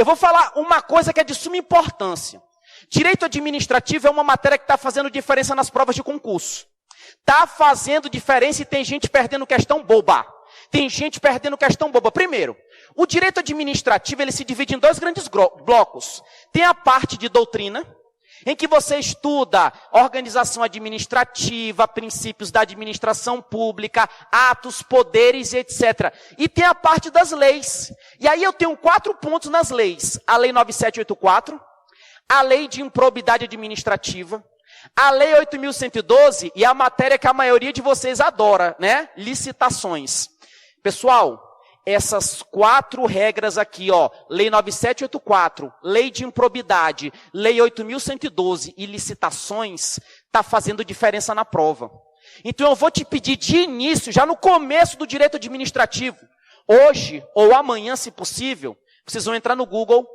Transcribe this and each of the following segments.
Eu vou falar uma coisa que é de suma importância. Direito administrativo é uma matéria que está fazendo diferença nas provas de concurso. Está fazendo diferença e tem gente perdendo questão boba. Tem gente perdendo questão boba. Primeiro, o direito administrativo ele se divide em dois grandes blocos. Tem a parte de doutrina, em que você estuda organização administrativa, princípios da administração pública, atos, poderes, etc. E tem a parte das leis. E aí eu tenho 4 pontos nas leis. A Lei 9784, a Lei de Improbidade Administrativa, a Lei 8.112 e a matéria que a maioria de vocês adora, né? Licitações. Pessoal, essas 4 regras aqui, ó, Lei 9784, Lei de Improbidade, Lei 8.112 e licitações, tá fazendo diferença na prova. Então eu vou te pedir de início, já no começo do direito administrativo, hoje ou amanhã, se possível, vocês vão entrar no Google,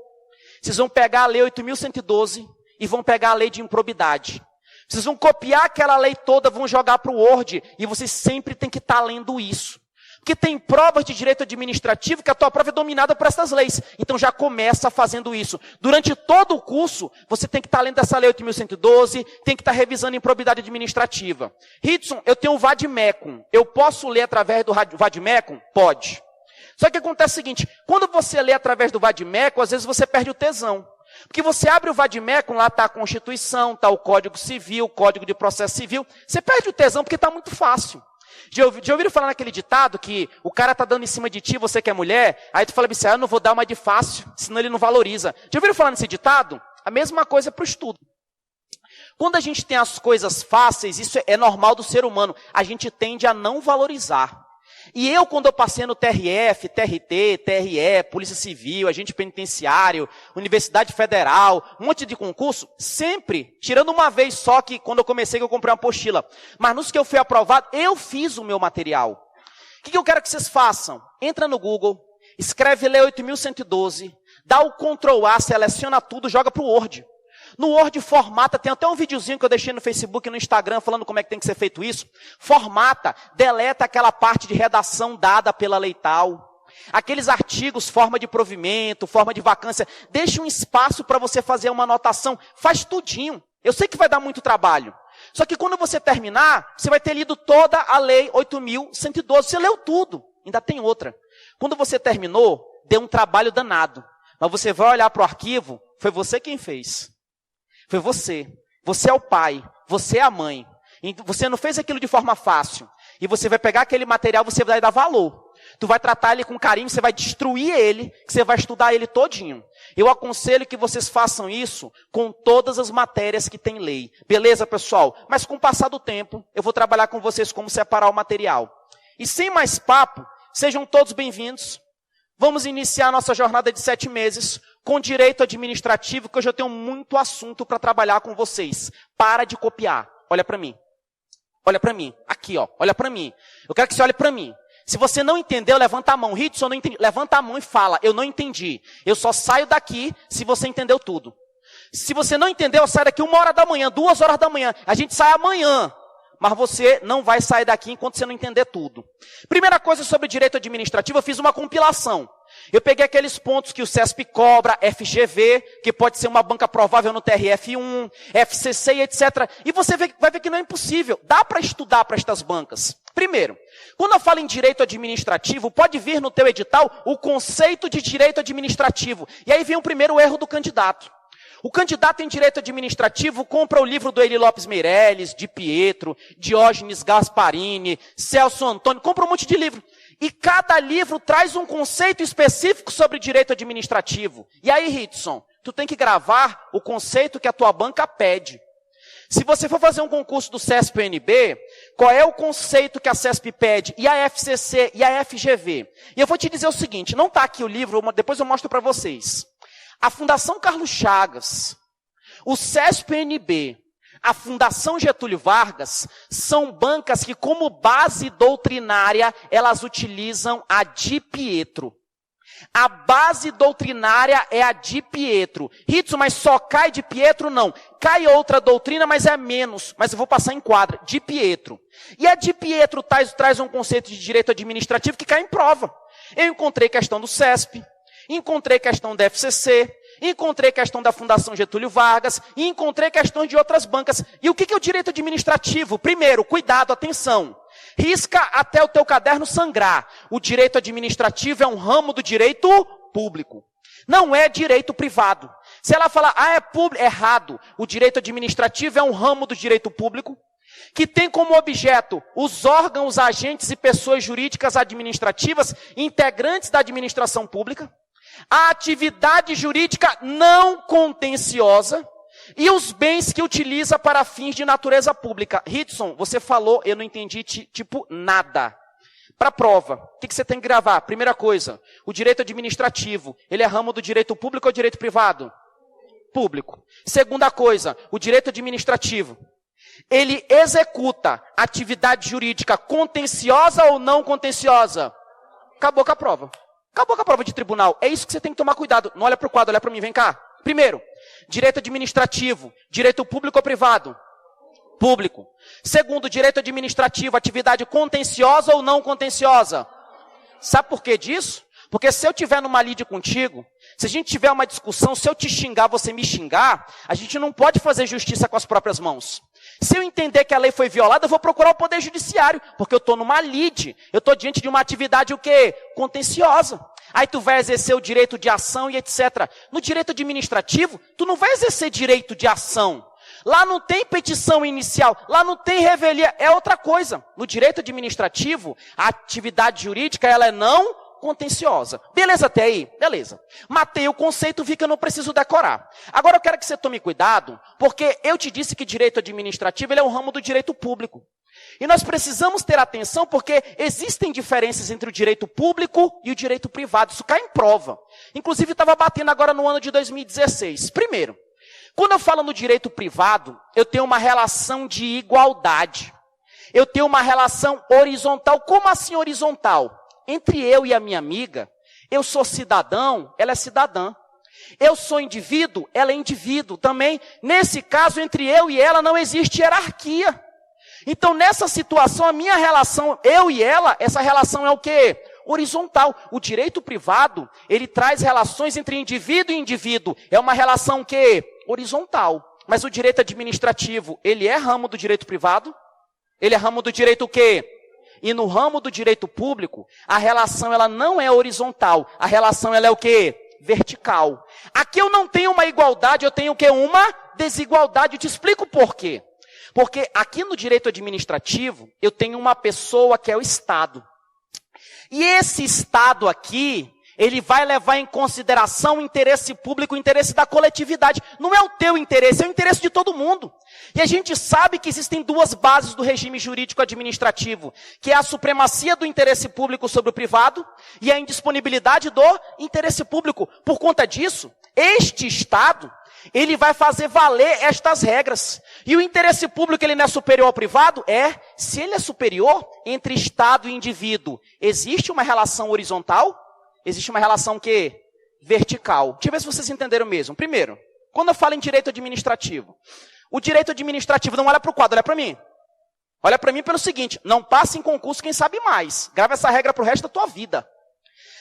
vocês vão pegar a Lei 8.112 e vão pegar a Lei de Improbidade. Vocês vão copiar aquela lei toda, vão jogar para o Word e vocês sempre têm que estar lendo isso. Porque tem provas de direito administrativo que a tua prova é dominada por essas leis. Então já começa fazendo isso. Durante todo o curso, você tem que estar lendo essa Lei 8.112, tem que estar revisando improbidade administrativa. Hidson, eu tenho o Vadmecum. Eu posso ler através do Vadmecum? Pode. Só que acontece o seguinte, quando você lê através do Vadmecum, às vezes você perde o tesão. Porque você abre o Vadmecum, lá está a Constituição, está o Código Civil, o Código de Processo Civil. Você perde o tesão porque está muito fácil. Já ouviram falar naquele ditado que o cara está dando em cima de ti, você que é mulher, aí tu fala assim, eu não vou dar uma de fácil, senão ele não valoriza. Já ouviram falar nesse ditado? A mesma coisa para o estudo. Quando a gente tem as coisas fáceis, isso é normal do ser humano, a gente tende a não valorizar. E eu, quando eu passei no TRF, TRT, TRE, Polícia Civil, agente penitenciário, Universidade Federal, um monte de concurso, sempre, tirando uma vez só que quando eu comecei que eu comprei uma apostila, mas nos que eu fui aprovado, eu fiz o meu material. O que eu quero que vocês façam? Entra no Google, escreve Lei 8.112, dá o Ctrl A, seleciona tudo, joga para o Word. No Word formata, tem até um videozinho que eu deixei no Facebook e no Instagram falando como é que tem que ser feito isso. Formata, deleta aquela parte de redação dada pela lei tal. Aqueles artigos, forma de provimento, forma de vacância. Deixa um espaço para você fazer uma anotação. Faz tudinho. Eu sei que vai dar muito trabalho. Só que quando você terminar, você vai ter lido toda a Lei 8.112. Você leu tudo. Ainda tem outra. Quando você terminou, deu um trabalho danado. Mas você vai olhar para o arquivo, foi você quem fez. Foi você. Você é o pai. Você é a mãe. Você não fez aquilo de forma fácil. E você vai pegar aquele material, você vai dar valor. Tu vai tratar ele com carinho, você vai destruir ele, que você vai estudar ele todinho. Eu aconselho que vocês façam isso com todas as matérias que tem lei. Beleza, pessoal? Mas com o passar do tempo, eu vou trabalhar com vocês como separar o material. E sem mais papo, sejam todos bem-vindos. Vamos iniciar a nossa jornada de 7 meses com direito administrativo, que hoje eu tenho muito assunto para trabalhar com vocês. Para de copiar. Olha para mim. Olha para mim. Aqui, ó. Olha para mim. Eu quero que você olhe para mim. Se você não entendeu, levanta a mão. Hidson, eu não entendi. Levanta a mão e fala. Eu não entendi. Eu só saio daqui se você entendeu tudo. Se você não entendeu, sai daqui 1h da manhã, 2h da manhã. A gente sai amanhã. Mas você não vai sair daqui enquanto você não entender tudo. Primeira coisa sobre direito administrativo, eu fiz uma compilação. Eu peguei aqueles pontos que o CESP cobra, FGV, que pode ser uma banca provável no TRF1, FCC e etc. E você vai ver que não é impossível. Dá para estudar para estas bancas. Primeiro, quando eu falo em direito administrativo, pode vir no teu edital o conceito de direito administrativo. E aí vem o primeiro erro do candidato. O candidato em direito administrativo compra o livro do Eli Lopes Meirelles, de Pietro, Diógenes Gasparini, Celso Antônio, compra um monte de livro. E cada livro traz um conceito específico sobre direito administrativo. E aí, Hidson, tu tem que gravar o conceito que a tua banca pede. Se você for fazer um concurso do CESP-UNB, qual é o conceito que a CESP pede? E a FCC e a FGV? E eu vou te dizer o seguinte, não está aqui o livro, depois eu mostro para vocês. A Fundação Carlos Chagas, o CESP-UNB, a Fundação Getúlio Vargas, são bancas que, como base doutrinária, elas utilizam a de Pietro. A base doutrinária é a de Pietro. Hidson, mas só cai de Pietro? Não. Cai outra doutrina, mas é menos. Mas eu vou passar em quadra. De Pietro. E a de Pietro traz um conceito de direito administrativo que cai em prova. Eu encontrei questão do CESP. encontrei questão da FCC, encontrei questão da Fundação Getúlio Vargas, e encontrei questões de outras bancas. E o que é o direito administrativo? Primeiro, cuidado, atenção. Risca até o teu caderno sangrar. O direito administrativo é um ramo do direito público. Não é direito privado. Se ela falar, é público, errado. O direito administrativo é um ramo do direito público, que tem como objeto os órgãos, agentes e pessoas jurídicas administrativas, integrantes da administração pública, a atividade jurídica não contenciosa e os bens que utiliza para fins de natureza pública. Ritson, você falou, eu não entendi tipo nada. Para prova, o que você tem que gravar? Primeira coisa, o direito administrativo, ele é ramo do direito público ou direito privado? Público. Segunda coisa, o direito administrativo, ele executa atividade jurídica contenciosa ou não contenciosa? Acabou com a prova. Acabou com a prova de tribunal. É isso que você tem que tomar cuidado. Não olha para o quadro, olha para mim, vem cá. Primeiro, direito administrativo, direito público ou privado? Público. Segundo, direito administrativo, atividade contenciosa ou não contenciosa? Sabe por que disso? Porque se eu tiver numa lide contigo, se a gente tiver uma discussão, se eu te xingar, você me xingar, a gente não pode fazer justiça com as próprias mãos. Se eu entender que a lei foi violada, eu vou procurar o Poder Judiciário, porque eu estou numa lide, eu estou diante de uma atividade o quê? Contenciosa. Aí tu vai exercer o direito de ação e etc. No direito administrativo, tu não vai exercer direito de ação. Lá não tem petição inicial, lá não tem revelia, é outra coisa. No direito administrativo, a atividade jurídica ela é não contenciosa. Beleza até aí? Beleza. Matei o conceito, vi que eu não preciso decorar. Agora eu quero que você tome cuidado, porque eu te disse que direito administrativo ele é um ramo do direito público. E nós precisamos ter atenção porque existem diferenças entre o direito público e o direito privado. Isso cai em prova. Inclusive estava batendo agora no ano de 2016. Primeiro, quando eu falo no direito privado, eu tenho uma relação de igualdade. Eu tenho uma relação horizontal. Como assim horizontal? Entre eu e a minha amiga, eu sou cidadão, ela é cidadã. Eu sou indivíduo, ela é indivíduo também. Nesse caso, entre eu e ela não existe hierarquia. Então, nessa situação, a minha relação, eu e ela, essa relação é o quê? Horizontal. O direito privado, ele traz relações entre indivíduo e indivíduo. É uma relação que horizontal. Mas o direito administrativo, ele é ramo do direito privado? Ele é ramo do direito o quê? E no ramo do direito público, a relação ela não é horizontal. A relação ela é o quê? Vertical. Aqui eu não tenho uma igualdade, eu tenho o quê? Uma desigualdade. Eu te explico por quê. Porque aqui no direito administrativo, eu tenho uma pessoa que é o Estado. E esse Estado aqui, ele vai levar em consideração o interesse público, o interesse da coletividade. Não é o teu interesse, é o interesse de todo mundo. E a gente sabe que existem duas bases do regime jurídico administrativo, que é a supremacia do interesse público sobre o privado e a indisponibilidade do interesse público. Por conta disso, este Estado, ele vai fazer valer estas regras. E o interesse público, ele não é superior ao privado? Se ele é superior entre Estado e indivíduo, existe uma relação horizontal? Existe uma relação que? Vertical. Deixa eu ver se vocês entenderam mesmo. Primeiro, quando eu falo em direito administrativo, o direito administrativo não olha para o quadro, olha para mim. Olha para mim pelo seguinte, não passa em concurso quem sabe mais. Grava essa regra para o resto da tua vida.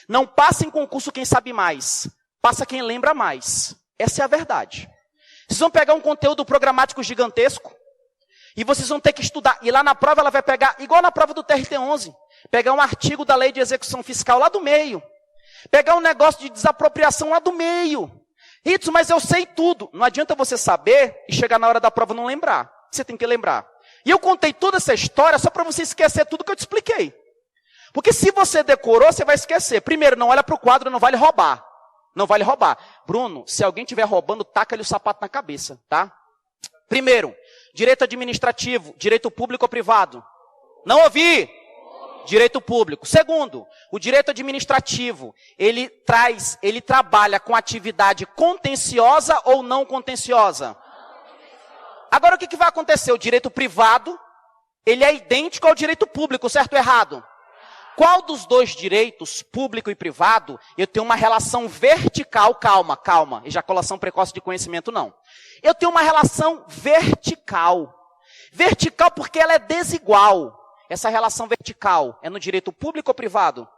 Não passa em concurso quem sabe mais. Passa quem lembra mais. Essa é a verdade. Vocês vão pegar um conteúdo programático gigantesco e vocês vão ter que estudar. E lá na prova ela vai pegar, igual na prova do TRT-11, pegar um artigo da lei de execução fiscal lá do meio. Pegar um negócio de desapropriação lá do meio. Isso, mas eu sei tudo. Não adianta você saber e chegar na hora da prova não lembrar. Você tem que lembrar. E eu contei toda essa história só para você esquecer tudo que eu te expliquei. Porque se você decorou, você vai esquecer. Primeiro, não olha para o quadro, não vale roubar. Não vale roubar. Bruno, se alguém estiver roubando, taca-lhe o sapato na cabeça, tá? Primeiro, direito administrativo, direito público ou privado? Não ouvi. Direito público. Segundo, o direito administrativo, ele trabalha com atividade contenciosa ou não contenciosa? Agora o que vai acontecer? O direito privado, ele é idêntico ao direito público, certo ou errado? Qual dos dois direitos, público e privado, eu tenho uma relação vertical? Calma, ejaculação precoce de conhecimento não. Eu tenho uma relação vertical. Vertical porque ela é desigual. Essa relação vertical é no direito público ou privado?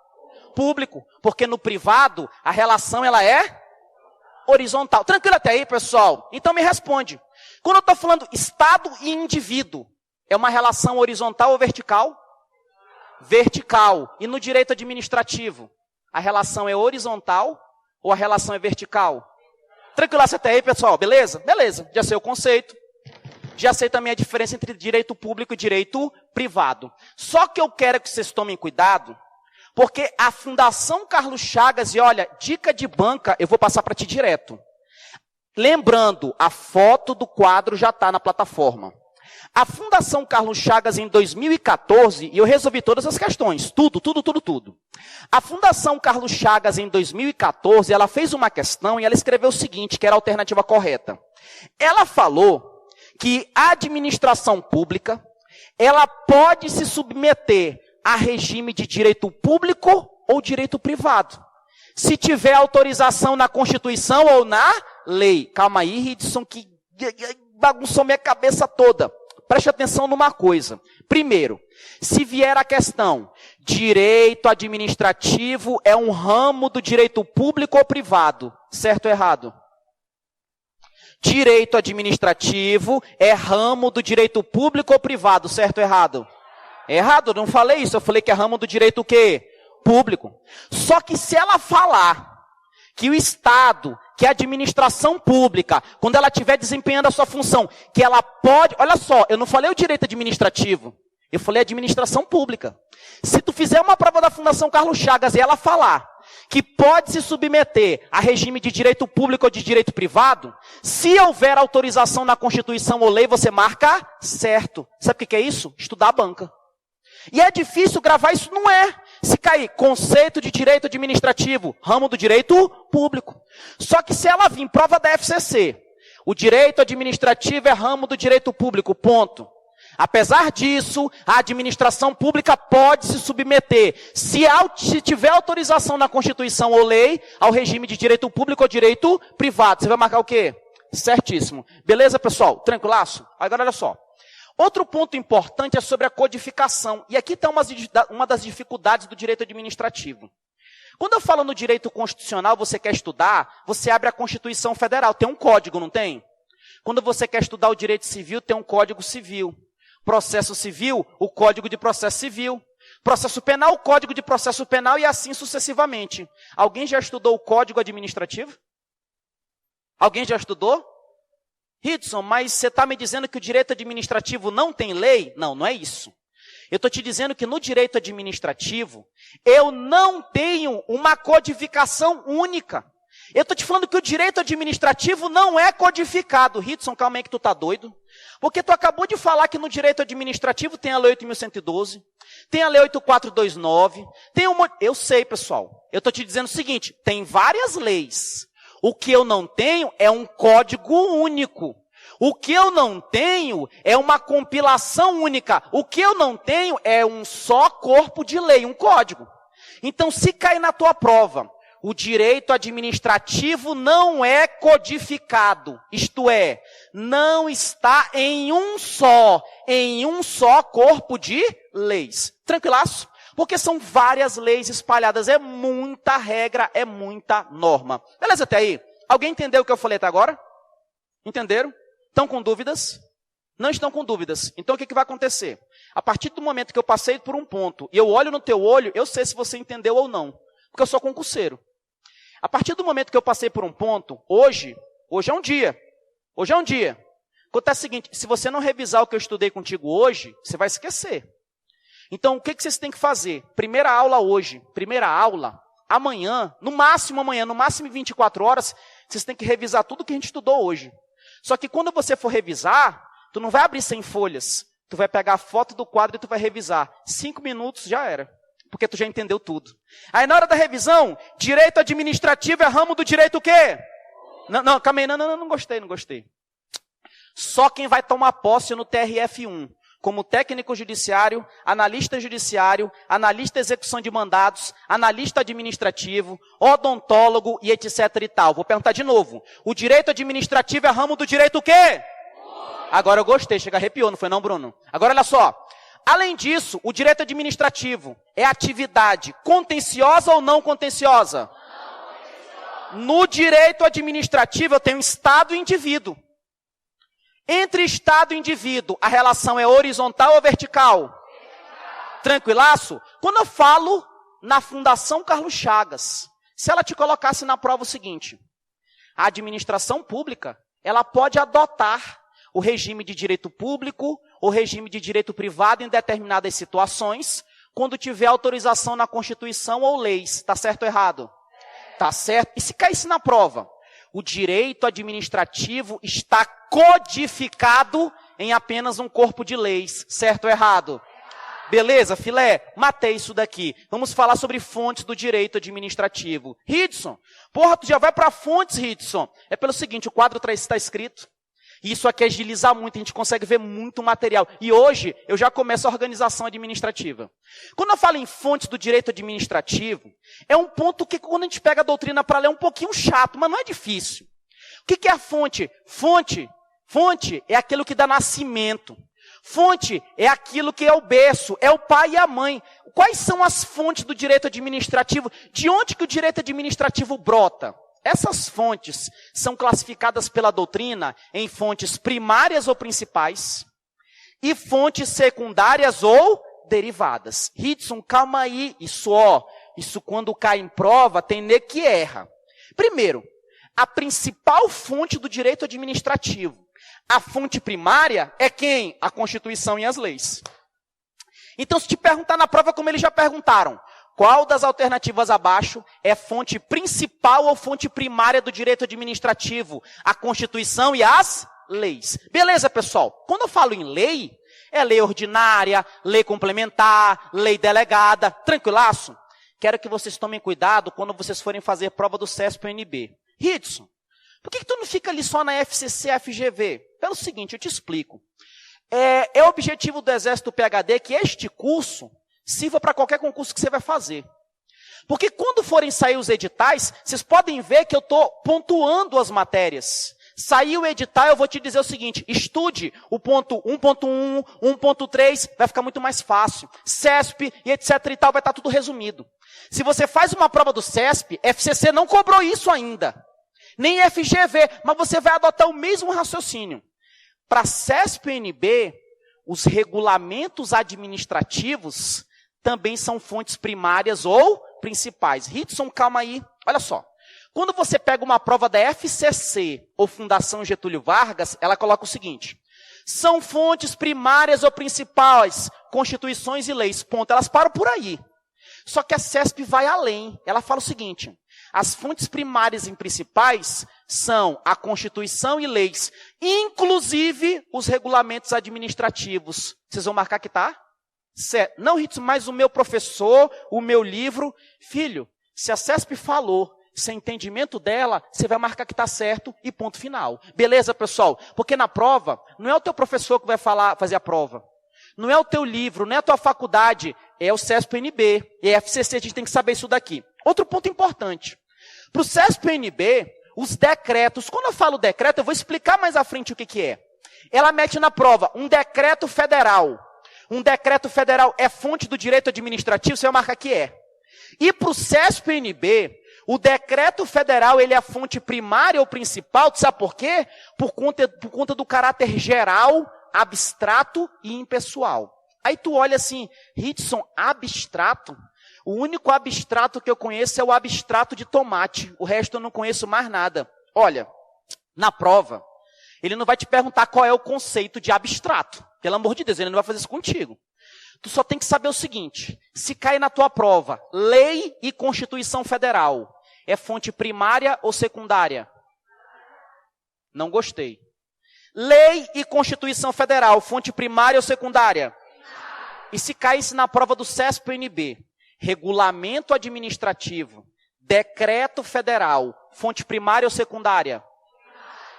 público, porque no privado a relação ela é horizontal. Tranquilo até aí, pessoal? Então me responde. Quando eu estou falando Estado e indivíduo, é uma relação horizontal ou vertical? Vertical. E no direito administrativo, a relação é horizontal ou a relação é vertical? Tranquilo até aí, pessoal? Beleza? Beleza. Já sei o conceito. Já sei também a diferença entre direito público e direito privado. Só que eu quero que vocês tomem cuidado, porque a Fundação Carlos Chagas, e olha, dica de banca, eu vou passar para ti direto. Lembrando, a foto do quadro já está na plataforma. A Fundação Carlos Chagas, em 2014, e eu resolvi todas as questões, tudo. A Fundação Carlos Chagas, em 2014, ela fez uma questão e ela escreveu o seguinte, que era a alternativa correta. Ela falou que a administração pública, ela pode se submeter a regime de direito público ou direito privado, se tiver autorização na Constituição ou na lei. Calma aí, Ridson, que bagunçou minha cabeça toda. Preste atenção numa coisa. Primeiro, se vier a questão, direito administrativo é um ramo do direito público ou privado? Certo ou errado? Direito administrativo é ramo do direito público ou privado? Certo ou errado? Errado, eu não falei isso. Eu falei que é ramo do direito o quê? Público. Só que se ela falar que o Estado, que a administração pública, quando ela estiver desempenhando a sua função, que ela pode... Olha só, eu não falei o direito administrativo. Eu falei administração pública. Se tu fizer uma prova da Fundação Carlos Chagas e ela falar que pode se submeter a regime de direito público ou de direito privado, se houver autorização na Constituição ou lei, você marca certo. Sabe o que é isso? Estudar a banca. E é difícil gravar isso? Não é. Se cair conceito de direito administrativo, ramo do direito público. Só que se ela vir prova da FCC, o direito administrativo é ramo do direito público, ponto. Apesar disso, a administração pública pode se submeter, se tiver autorização na Constituição ou lei, ao regime de direito público ou direito privado. Você vai marcar o quê? Certíssimo. Beleza, pessoal? Tranquilaço? Agora, olha só. Outro ponto importante é sobre a codificação. E aqui está uma das dificuldades do direito administrativo. Quando eu falo no direito constitucional, você quer estudar, você abre a Constituição Federal. Tem um código, não tem? Quando você quer estudar o direito civil, tem um código civil. Processo civil, o Código de Processo Civil. Processo penal, o Código de Processo Penal e assim sucessivamente. Alguém já estudou o Código Administrativo? Alguém já estudou? Ridson, mas você está me dizendo que o direito administrativo não tem lei? Não, não é isso. Eu estou te dizendo que no direito administrativo, eu não tenho uma codificação única. Eu estou te falando que o direito administrativo não é codificado. Ridson, calma aí que tu está doido. Porque tu acabou de falar que no direito administrativo tem a Lei 8.112, tem a Lei 8.429, tem um monte... Eu sei, pessoal. Eu estou te dizendo o seguinte, tem várias leis. O que eu não tenho é um código único. O que eu não tenho é uma compilação única. O que eu não tenho é um só corpo de lei, um código. Então, se cair na tua prova, o direito administrativo não é codificado, isto é, não está em um só corpo de leis. Tranquilaço? Porque são várias leis espalhadas, é muita regra, é muita norma. Beleza até aí? Alguém entendeu o que eu falei até agora? Entenderam? Estão com dúvidas? Não estão com dúvidas. Então o que vai acontecer? A partir do momento que eu passei por um ponto e eu olho no teu olho, eu sei se você entendeu ou não. Porque eu sou concurseiro. A partir do momento que eu passei por um ponto, hoje é um dia. Hoje é um dia. Acontece o seguinte, se você não revisar o que eu estudei contigo hoje, você vai esquecer. Então, o que vocês têm que fazer? Primeira aula hoje, primeira aula, amanhã, no máximo em 24 horas, vocês têm que revisar tudo que a gente estudou hoje. Só que quando você for revisar, tu não vai abrir 100 folhas. Tu vai pegar a foto do quadro e tu vai revisar. 5 minutos já era. Porque tu já entendeu tudo. Aí na hora da revisão, direito administrativo é ramo do direito o quê? Não, calma aí, não gostei. Só quem vai tomar posse no TRF1, como técnico judiciário, analista judiciário, analista execução de mandados, analista administrativo, odontólogo e etc e tal. Vou perguntar de novo. O direito administrativo é ramo do direito o quê? Agora eu gostei, chega arrepiou, não foi não, Bruno? Agora olha só. Além disso, o direito administrativo é atividade contenciosa ou não contenciosa? No direito administrativo, eu tenho Estado e indivíduo. Entre Estado e indivíduo, a relação é horizontal ou vertical? Tranquilaço? Quando eu falo na Fundação Carlos Chagas, se ela te colocasse na prova o seguinte: a administração pública, ela pode adotar o regime de direito público ou regime de direito privado em determinadas situações, quando tiver autorização na Constituição ou leis. Está certo ou errado? Tá certo. E se caísse na prova? O direito administrativo está codificado em apenas um corpo de leis. Certo ou errado? Beleza, filé? Matei isso daqui. Vamos falar sobre fontes do direito administrativo. Hidson, porra, tu já vai para fontes, Hidson. É pelo seguinte, o quadro está escrito. Isso aqui agiliza muito, a gente consegue ver muito material. E hoje, eu já começo a organização administrativa. Quando eu falo em fontes do direito administrativo, é um ponto que quando a gente pega a doutrina para ler é um pouquinho chato, mas não é difícil. O que é a fonte? Fonte é aquilo que dá nascimento. Fonte é aquilo que é o berço, é o pai e a mãe. Quais são as fontes do direito administrativo? De onde que o direito administrativo brota? Essas fontes são classificadas pela doutrina em fontes primárias ou principais e fontes secundárias ou derivadas. Hidson, calma aí, isso quando cai em prova tem nego que erra. Primeiro, a principal fonte do direito administrativo. A fonte primária é quem? A Constituição e as leis. Então, se te perguntar na prova, como eles já perguntaram, qual das alternativas abaixo é fonte principal ou fonte primária do direito administrativo? A Constituição e as leis. Beleza, pessoal? Quando eu falo em lei, é lei ordinária, lei complementar, lei delegada. Tranquilaço? Quero que vocês tomem cuidado quando vocês forem fazer prova do CESP-UNB. Hidson, por que tu não fica ali só na FCC, FGV? Pelo seguinte, eu te explico. É objetivo do Exército PhD que este curso sirva para qualquer concurso que você vai fazer. Porque quando forem sair os editais, vocês podem ver que eu estou pontuando as matérias. Sair o edital, eu vou te dizer o seguinte: estude o ponto 1.1, 1.3, vai ficar muito mais fácil. CESP e etc e tal, vai estar tudo resumido. Se você faz uma prova do CESP, FCC não cobrou isso ainda. Nem FGV, mas você vai adotar o mesmo raciocínio. Para CESP-UNB, os regulamentos administrativos também são fontes primárias ou principais. Hidson, calma aí. Olha só. Quando você pega uma prova da FCC ou Fundação Getúlio Vargas, ela coloca o seguinte: são fontes primárias ou principais, constituições e leis. Ponto. Elas param por aí. Só que a CESP vai além. Ela fala o seguinte: as fontes primárias e principais são a Constituição e leis, inclusive os regulamentos administrativos. Vocês vão marcar que tá? Certo. Não, Ritz, mas o meu professor, o meu livro. Filho, se a CESP falou, se é entendimento dela, você vai marcar que está certo e ponto final. Beleza, pessoal? Porque na prova, não é o teu professor que vai fazer a prova. Não é o teu livro, não é a tua faculdade, é o CESP-UNB, é a FCC, a gente tem que saber isso daqui. Outro ponto importante. Para o CESP-UNB, os decretos, quando eu falo decreto, eu vou explicar mais à frente o que é. Ela mete na prova um decreto federal. Um decreto federal é fonte do direito administrativo, você vai marcar que é. E para o CESP-UNB, o decreto federal, ele é a fonte primária ou principal, sabe por quê? Por conta do caráter geral, abstrato e impessoal. Aí tu olha assim, Hidson, abstrato? O único abstrato que eu conheço é o abstrato de tomate. O resto eu não conheço mais nada. Olha, na prova, ele não vai te perguntar qual é o conceito de abstrato. Pelo amor de Deus, ele não vai fazer isso contigo. Tu só tem que saber o seguinte: se cai na tua prova, lei e Constituição Federal, é fonte primária ou secundária? Não gostei. Lei e Constituição Federal, fonte primária ou secundária? E se caísse na prova do CESP-UNB, regulamento administrativo, decreto federal, fonte primária ou secundária?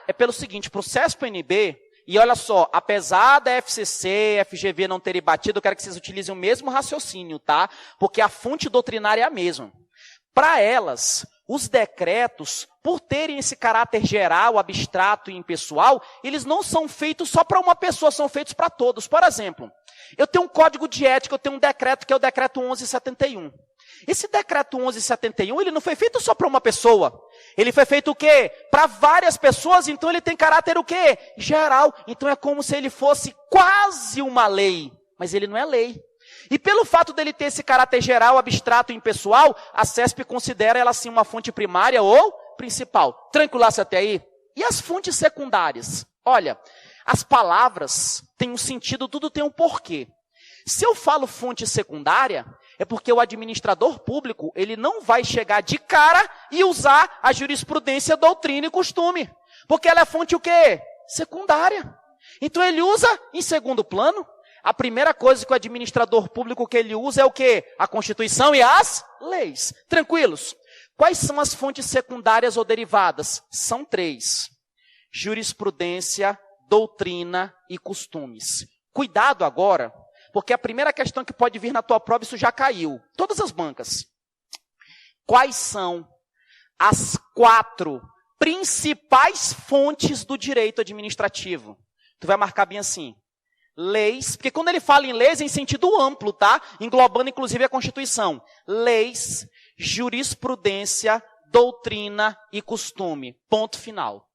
É pelo seguinte, para o CESP-UNB, e olha só, apesar da FCC, FGV não terem batido, eu quero que vocês utilizem o mesmo raciocínio, tá? Porque a fonte doutrinária é a mesma. Para elas, Os decretos, por terem esse caráter geral, abstrato e impessoal, eles não são feitos só para uma pessoa, são feitos para todos. Por exemplo, eu tenho um código de ética, eu tenho um decreto que é o decreto 1171. Esse decreto 1171, ele não foi feito só para uma pessoa. Ele foi feito o quê? Para várias pessoas, então ele tem caráter o quê? Geral. Então é como se ele fosse quase uma lei, mas ele não é lei. E pelo fato dele ter esse caráter geral, abstrato e impessoal, a CESP considera ela assim uma fonte primária ou principal. Tranquilasse até aí? E as fontes secundárias? Olha, as palavras têm um sentido, tudo tem um porquê. Se eu falo fonte secundária, é porque o administrador público, ele não vai chegar de cara e usar a jurisprudência, doutrina e costume. Porque ela é fonte o quê? Secundária. Então ele usa em segundo plano. A primeira coisa que o administrador público que ele usa é o quê? A Constituição e as leis. Tranquilos? Quais são as fontes secundárias ou derivadas? São 3. Jurisprudência, doutrina e costumes. Cuidado agora, porque a primeira questão que pode vir na tua prova, isso já caiu. Todas as bancas. Quais são as 4 principais fontes do direito administrativo? Tu vai marcar bem assim. Leis, porque quando ele fala em leis é em sentido amplo, tá? Englobando inclusive a Constituição. Leis, jurisprudência, doutrina e costume. Ponto final.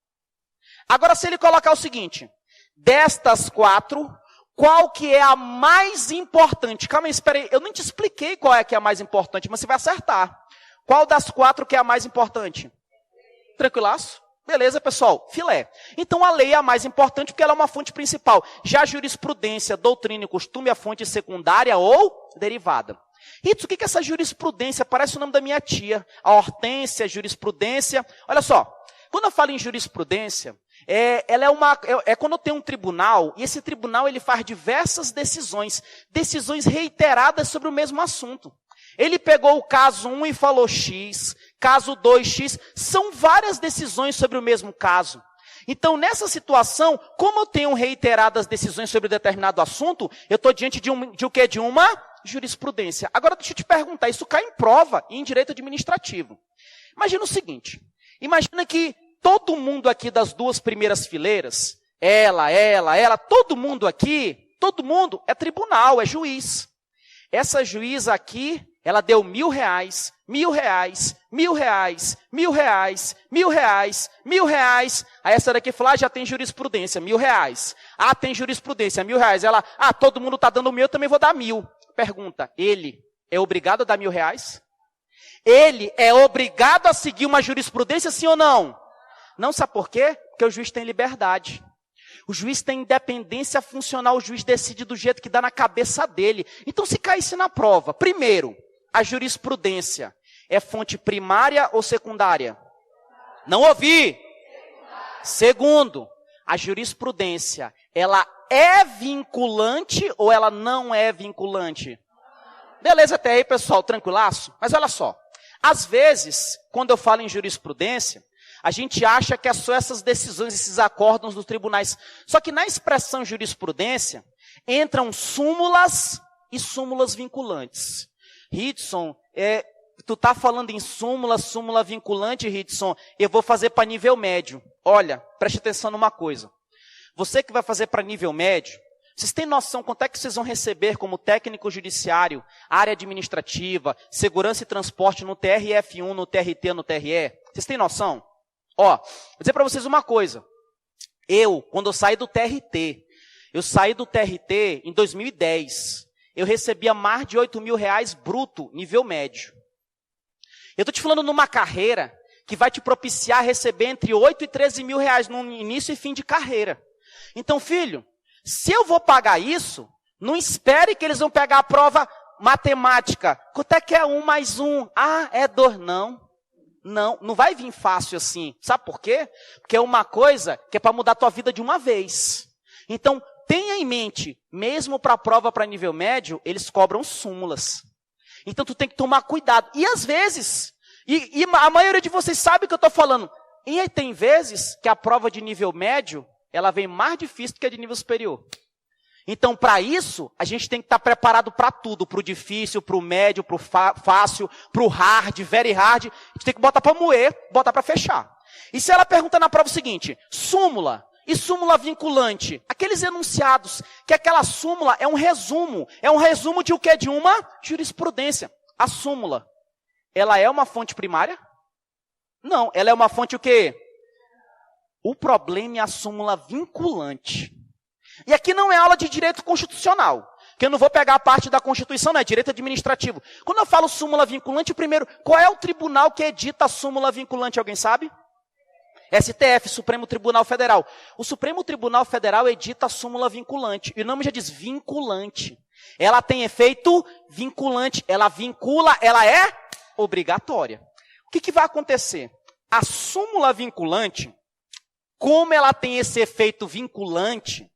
Agora se ele colocar o seguinte, destas 4, qual que é a mais importante? Calma aí, espera aí, eu não te expliquei qual é que é a mais importante, mas você vai acertar. Qual das 4 que é a mais importante? Tranquilaço? Beleza, pessoal? Filé. Então, a lei é a mais importante porque ela é uma fonte principal. Já a jurisprudência, doutrina e costume é a fonte secundária ou derivada. Ritz, o que é essa jurisprudência? Parece o nome da minha tia. A Hortência, jurisprudência. Olha só, quando eu falo em jurisprudência, ela é quando tem um tribunal, e esse tribunal ele faz diversas decisões reiteradas sobre o mesmo assunto. Ele pegou o caso 1 e falou X, caso 2, X, são várias decisões sobre o mesmo caso. Então, nessa situação, como eu tenho reiteradas decisões sobre determinado assunto, eu estou diante de o quê? De uma jurisprudência. Agora, deixa eu te perguntar, isso cai em prova e em direito administrativo. Imagina o seguinte, imagina que todo mundo aqui das 2 primeiras fileiras, ela, todo mundo aqui, todo mundo é tribunal, é juiz. Essa juíza aqui, ela deu R$1.000, R$1.000, R$1.000, R$1.000, R$1.000, R$1.000. Aí essa daqui falou, já tem jurisprudência, R$1.000. Tem jurisprudência, R$1.000. Ela, todo mundo está dando 1.000, eu também vou dar 1.000. Pergunta, ele é obrigado a dar R$1.000? Ele é obrigado a seguir uma jurisprudência, sim ou não? Não, sabe por quê? Porque o juiz tem liberdade. O juiz tem independência funcional, o juiz decide do jeito que dá na cabeça dele. Então, se caísse na prova, primeiro, a jurisprudência é fonte primária ou secundária? Não ouvi. Segundo, a jurisprudência, ela é vinculante ou ela não é vinculante? Beleza até aí, pessoal, tranquilaço? Mas olha só, às vezes, quando eu falo em jurisprudência, a gente acha que é só essas decisões, esses acórdãos dos tribunais. Só que na expressão jurisprudência, entram súmulas e súmulas vinculantes. Ritson, tu tá falando em súmula vinculante, Ritson, eu vou fazer para nível médio. Olha, preste atenção numa coisa. Você que vai fazer para nível médio, vocês têm noção quanto é que vocês vão receber como técnico judiciário, área administrativa, segurança e transporte no TRF1, no TRT, no TRE? Vocês têm noção? Vou dizer para vocês uma coisa. Quando eu saí do TRT, em 2010. Eu recebia mais de R$8.000 bruto, nível médio. Eu estou te falando numa carreira que vai te propiciar receber entre R$8.000 e R$13.000 no início e fim de carreira. Então, filho, se eu vou pagar isso, não espere que eles vão pegar a prova matemática. Quanto é que é 1 mais 1? É 2, não. Não vai vir fácil assim. Sabe por quê? Porque é uma coisa que é para mudar a tua vida de uma vez. Então, tenha em mente, mesmo para a prova para nível médio, eles cobram súmulas. Então, tu tem que tomar cuidado. E às vezes, e a maioria de vocês sabe o que eu estou falando. E aí tem vezes que a prova de nível médio, ela vem mais difícil do que a de nível superior. Então, para isso, a gente tem que estar preparado para tudo, para o difícil, para o médio, para o fácil, para o hard, very hard. A gente tem que botar para moer, botar para fechar. E se ela pergunta na prova o seguinte, súmula e súmula vinculante, aqueles enunciados, que aquela súmula é um resumo de o quê? De uma jurisprudência. A súmula, ela é uma fonte primária? Não, ela é uma fonte o quê? O problema é a súmula vinculante. E aqui não é aula de direito constitucional, que eu não vou pegar a parte da Constituição, não é direito administrativo. Quando eu falo súmula vinculante, primeiro, qual é o tribunal que edita a súmula vinculante? Alguém sabe? STF, Supremo Tribunal Federal. O Supremo Tribunal Federal edita a súmula vinculante. E o nome já diz vinculante. Ela tem efeito vinculante. Ela vincula, ela é obrigatória. O que vai acontecer? A súmula vinculante, como ela tem esse efeito vinculante,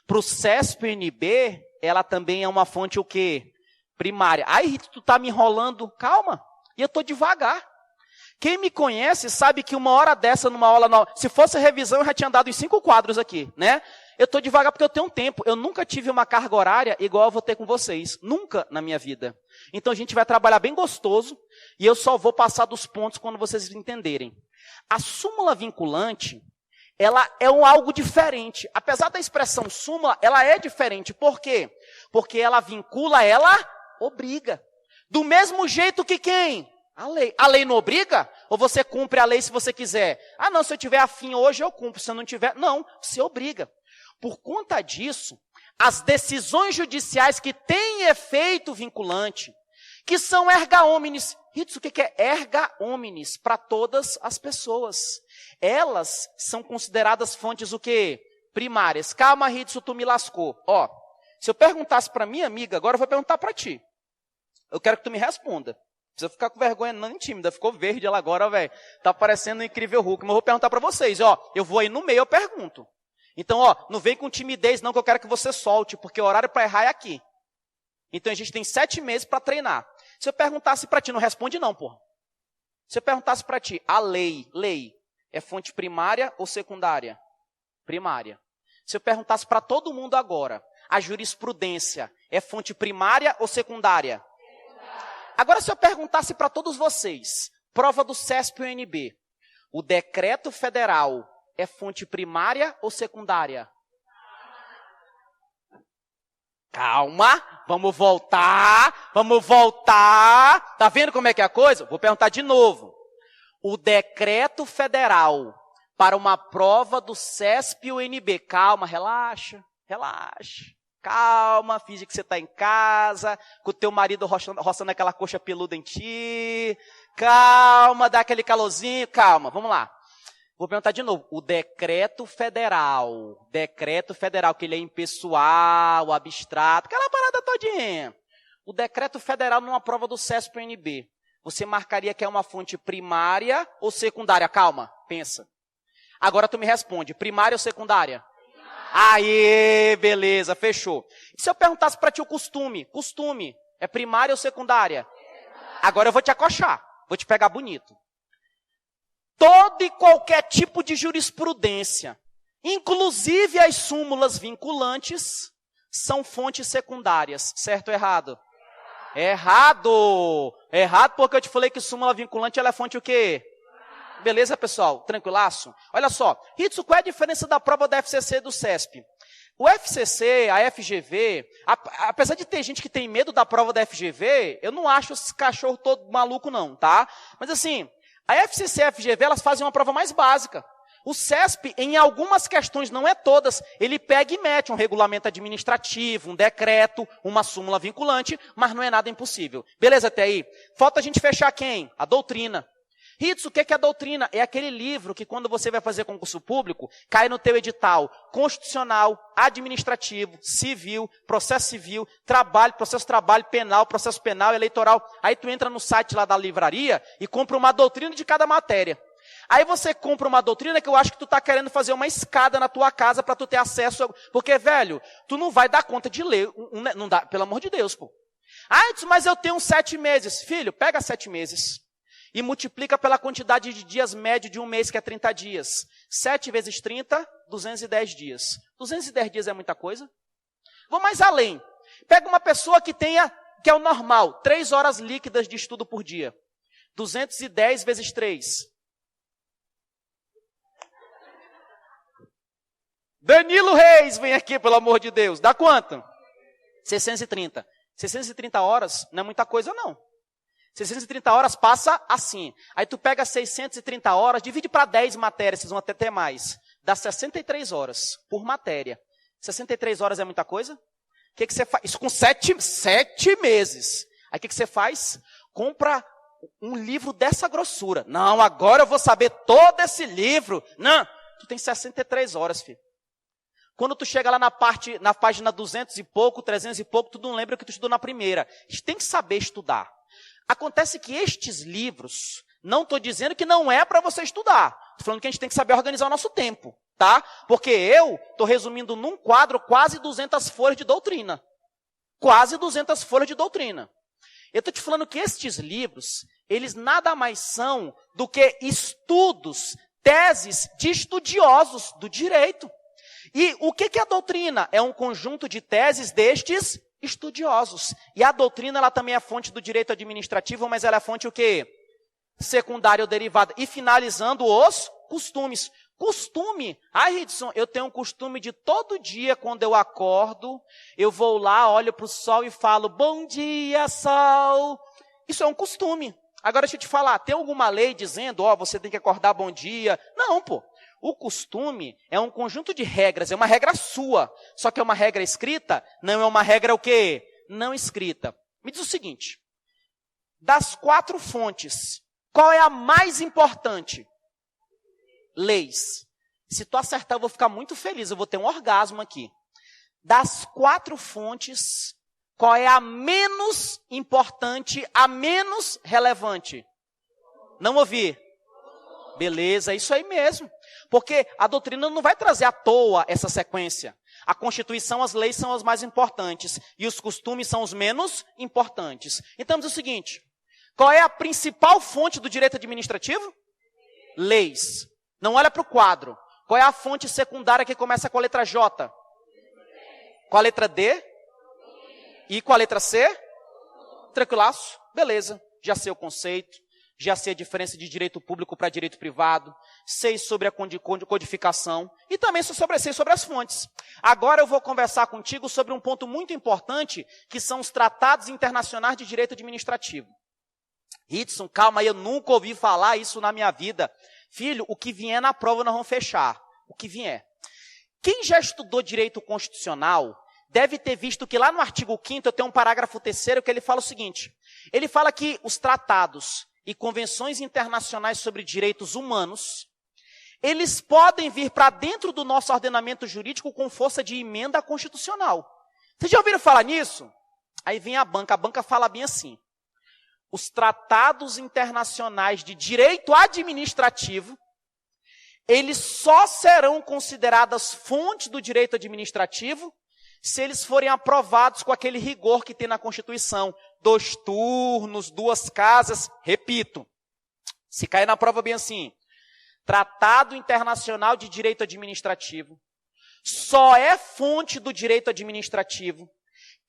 para o CESP-NB, ela também é uma fonte o quê? Primária. Aí, Rito, tu tá me enrolando. Calma. E eu estou devagar. Quem me conhece sabe que uma hora dessa, numa aula nova, se fosse revisão, eu já tinha dado em 5 quadros aqui, né? Eu estou devagar porque eu tenho tempo. Eu nunca tive uma carga horária igual eu vou ter com vocês. Nunca na minha vida. Então a gente vai trabalhar bem gostoso e eu só vou passar dos pontos quando vocês entenderem. A súmula vinculante, ela é algo diferente. Apesar da expressão súmula, ela é diferente. Por quê? Porque ela vincula, ela obriga. Do mesmo jeito que quem? A lei. A lei não obriga? Ou você cumpre a lei se você quiser? Ah, não, se eu tiver afim hoje eu cumpro. Se eu não tiver, não, você obriga. Por conta disso, as decisões judiciais que têm efeito vinculante, que são erga omnes. Ritos, o que é erga omnes? Para todas as pessoas. Elas são consideradas fontes o quê? Primárias. Calma, Ritos, tu me lascou. Ó, se eu perguntasse para minha amiga, agora eu vou perguntar para ti. Eu quero que tu me responda. Não precisa ficar com vergonha, não, tímida. Ficou verde ela agora, velho. Tá parecendo um incrível Hulk. Mas eu vou perguntar para vocês, ó. Eu vou aí no meio, eu pergunto. Então, ó, não vem com timidez não, que eu quero que você solte, porque o horário para errar é aqui. Então, a gente tem 7 meses para treinar. Se eu perguntasse para ti, não responde não, porra. Se eu perguntasse para ti, a lei é fonte primária ou secundária? Primária. Se eu perguntasse para todo mundo agora, a jurisprudência é fonte primária ou secundária? Agora, se eu perguntasse para todos vocês, prova do CESP-UNB, o decreto federal é fonte primária ou secundária? Calma, vamos voltar. Tá vendo como é que é a coisa? Vou perguntar de novo. O decreto federal para uma prova do CESP-UNB, calma, relaxa. Calma, finge que você está em casa, com o teu marido roçando aquela coxa peluda em ti. Calma, dá aquele calorzinho, calma, vamos lá. Vou perguntar de novo. O decreto federal, que ele é impessoal, abstrato, aquela parada todinha. O decreto federal numa prova do CESP-UNB, você marcaria que é uma fonte primária ou secundária? Calma, pensa. Agora tu me responde, primária ou secundária? Aê, beleza, fechou. E se eu perguntasse para ti o costume é primária ou secundária? Agora eu vou te acochar, vou te pegar bonito. Todo e qualquer tipo de jurisprudência, inclusive as súmulas vinculantes, são fontes secundárias, certo ou errado? Errado porque eu te falei que súmula vinculante ela é fonte o quê? Beleza, pessoal? Tranquilaço? Olha só, Ritsu, qual é a diferença da prova da FCC e do CESP? O FCC, a FGV, apesar de ter gente que tem medo da prova da FGV, eu não acho esse cachorro todo maluco não, tá? Mas assim, a FCC e a FGV, elas fazem uma prova mais básica. O CESP, em algumas questões, não é todas, ele pega e mete um regulamento administrativo, um decreto, uma súmula vinculante, mas não é nada impossível. Beleza até aí? Falta a gente fechar quem? A doutrina. Ritsu, o que é a doutrina? É aquele livro que quando você vai fazer concurso público, cai no teu edital constitucional, administrativo, civil, processo civil, trabalho, processo trabalho, penal, processo penal, eleitoral. Aí tu entra no site lá da livraria e compra uma doutrina de cada matéria. Aí você compra uma doutrina que eu acho que tu tá querendo fazer uma escada na tua casa para tu ter acesso, porque, velho, tu não vai dar conta de ler, não dá, pelo amor de Deus, pô. Ah, mas eu tenho 7 meses. Filho, pega 7 meses. E multiplica pela quantidade de dias médio de um mês, que é 30 dias. 7 vezes 30, 210 dias. 210 dias é muita coisa? Vou mais além. Pega uma pessoa que é o normal, 3 horas líquidas de estudo por dia. 210 vezes 3. Danilo Reis, vem aqui, pelo amor de Deus. Dá quanto? 630. 630 horas não é muita coisa, não. 630 horas passa assim. Aí tu pega 630 horas, divide para 10 matérias, vocês vão até ter mais. Dá 63 horas por matéria. 63 horas é muita coisa? O que você faz? Isso com 7 meses. Aí o que você faz? Compra um livro dessa grossura. Não, agora eu vou saber todo esse livro. Não, tu tem 63 horas, filho. Quando tu chega lá na página 200 e pouco, 300 e pouco, tu não lembra o que tu estudou na primeira. A gente tem que saber estudar. Acontece que estes livros, não estou dizendo que não é para você estudar. Estou falando que a gente tem que saber organizar o nosso tempo, tá? Porque eu estou resumindo num quadro quase 200 folhas de doutrina. Quase 200 folhas de doutrina. Eu estou te falando que estes livros, eles nada mais são do que estudos, teses de estudiosos do direito. E o que é a doutrina? É um conjunto de teses destes estudiosos. E a doutrina, ela também é fonte do direito administrativo, mas ela é fonte o quê? Secundária ou derivada. E finalizando, os costumes. Costume. Ridson, eu tenho um costume de todo dia, quando eu acordo, eu vou lá, olho para o sol e falo, bom dia, sol. Isso é um costume. Agora, deixa eu te falar, tem alguma lei dizendo, você tem que acordar bom dia? Não, pô. O costume é um conjunto de regras, é uma regra sua. Só que é uma regra escrita, não é uma regra o quê? Não escrita. Me diz o seguinte, das 4 fontes, qual é a mais importante? Leis. Se tu acertar, eu vou ficar muito feliz, eu vou ter um orgasmo aqui. Das 4 fontes, qual é a menos importante, a menos relevante? Não ouvi. Beleza, é isso aí mesmo. Porque a doutrina não vai trazer à toa essa sequência. A Constituição, as leis são as mais importantes. E os costumes são os menos importantes. Então, diz o seguinte. Qual é a principal fonte do direito administrativo? Leis. Não olha para o quadro. Qual é a fonte secundária que começa com a letra J? Com a letra D? E com a letra C? Tranquilaço? Beleza. Já sei o conceito. Já sei a diferença de direito público para direito privado, sei sobre a codificação e também sei sobre as fontes. Agora eu vou conversar contigo sobre um ponto muito importante, que são os tratados internacionais de direito administrativo. Ridson, calma aí, eu nunca ouvi falar isso na minha vida. Filho, o que vier na prova nós vamos fechar. O que vier. Quem já estudou direito constitucional deve ter visto que lá no artigo 5º eu tenho um parágrafo 3º que ele fala o seguinte. Ele fala que os tratados e convenções internacionais sobre direitos humanos, eles podem vir para dentro do nosso ordenamento jurídico com força de emenda constitucional. Vocês já ouviram falar nisso? Aí vem a banca fala bem assim. Os tratados internacionais de direito administrativo, eles só serão consideradas fonte do direito administrativo se eles forem aprovados com aquele rigor que tem na Constituição. 2 turnos, 2 casas, repito. Se cair na prova bem assim, Tratado Internacional de Direito Administrativo só é fonte do direito administrativo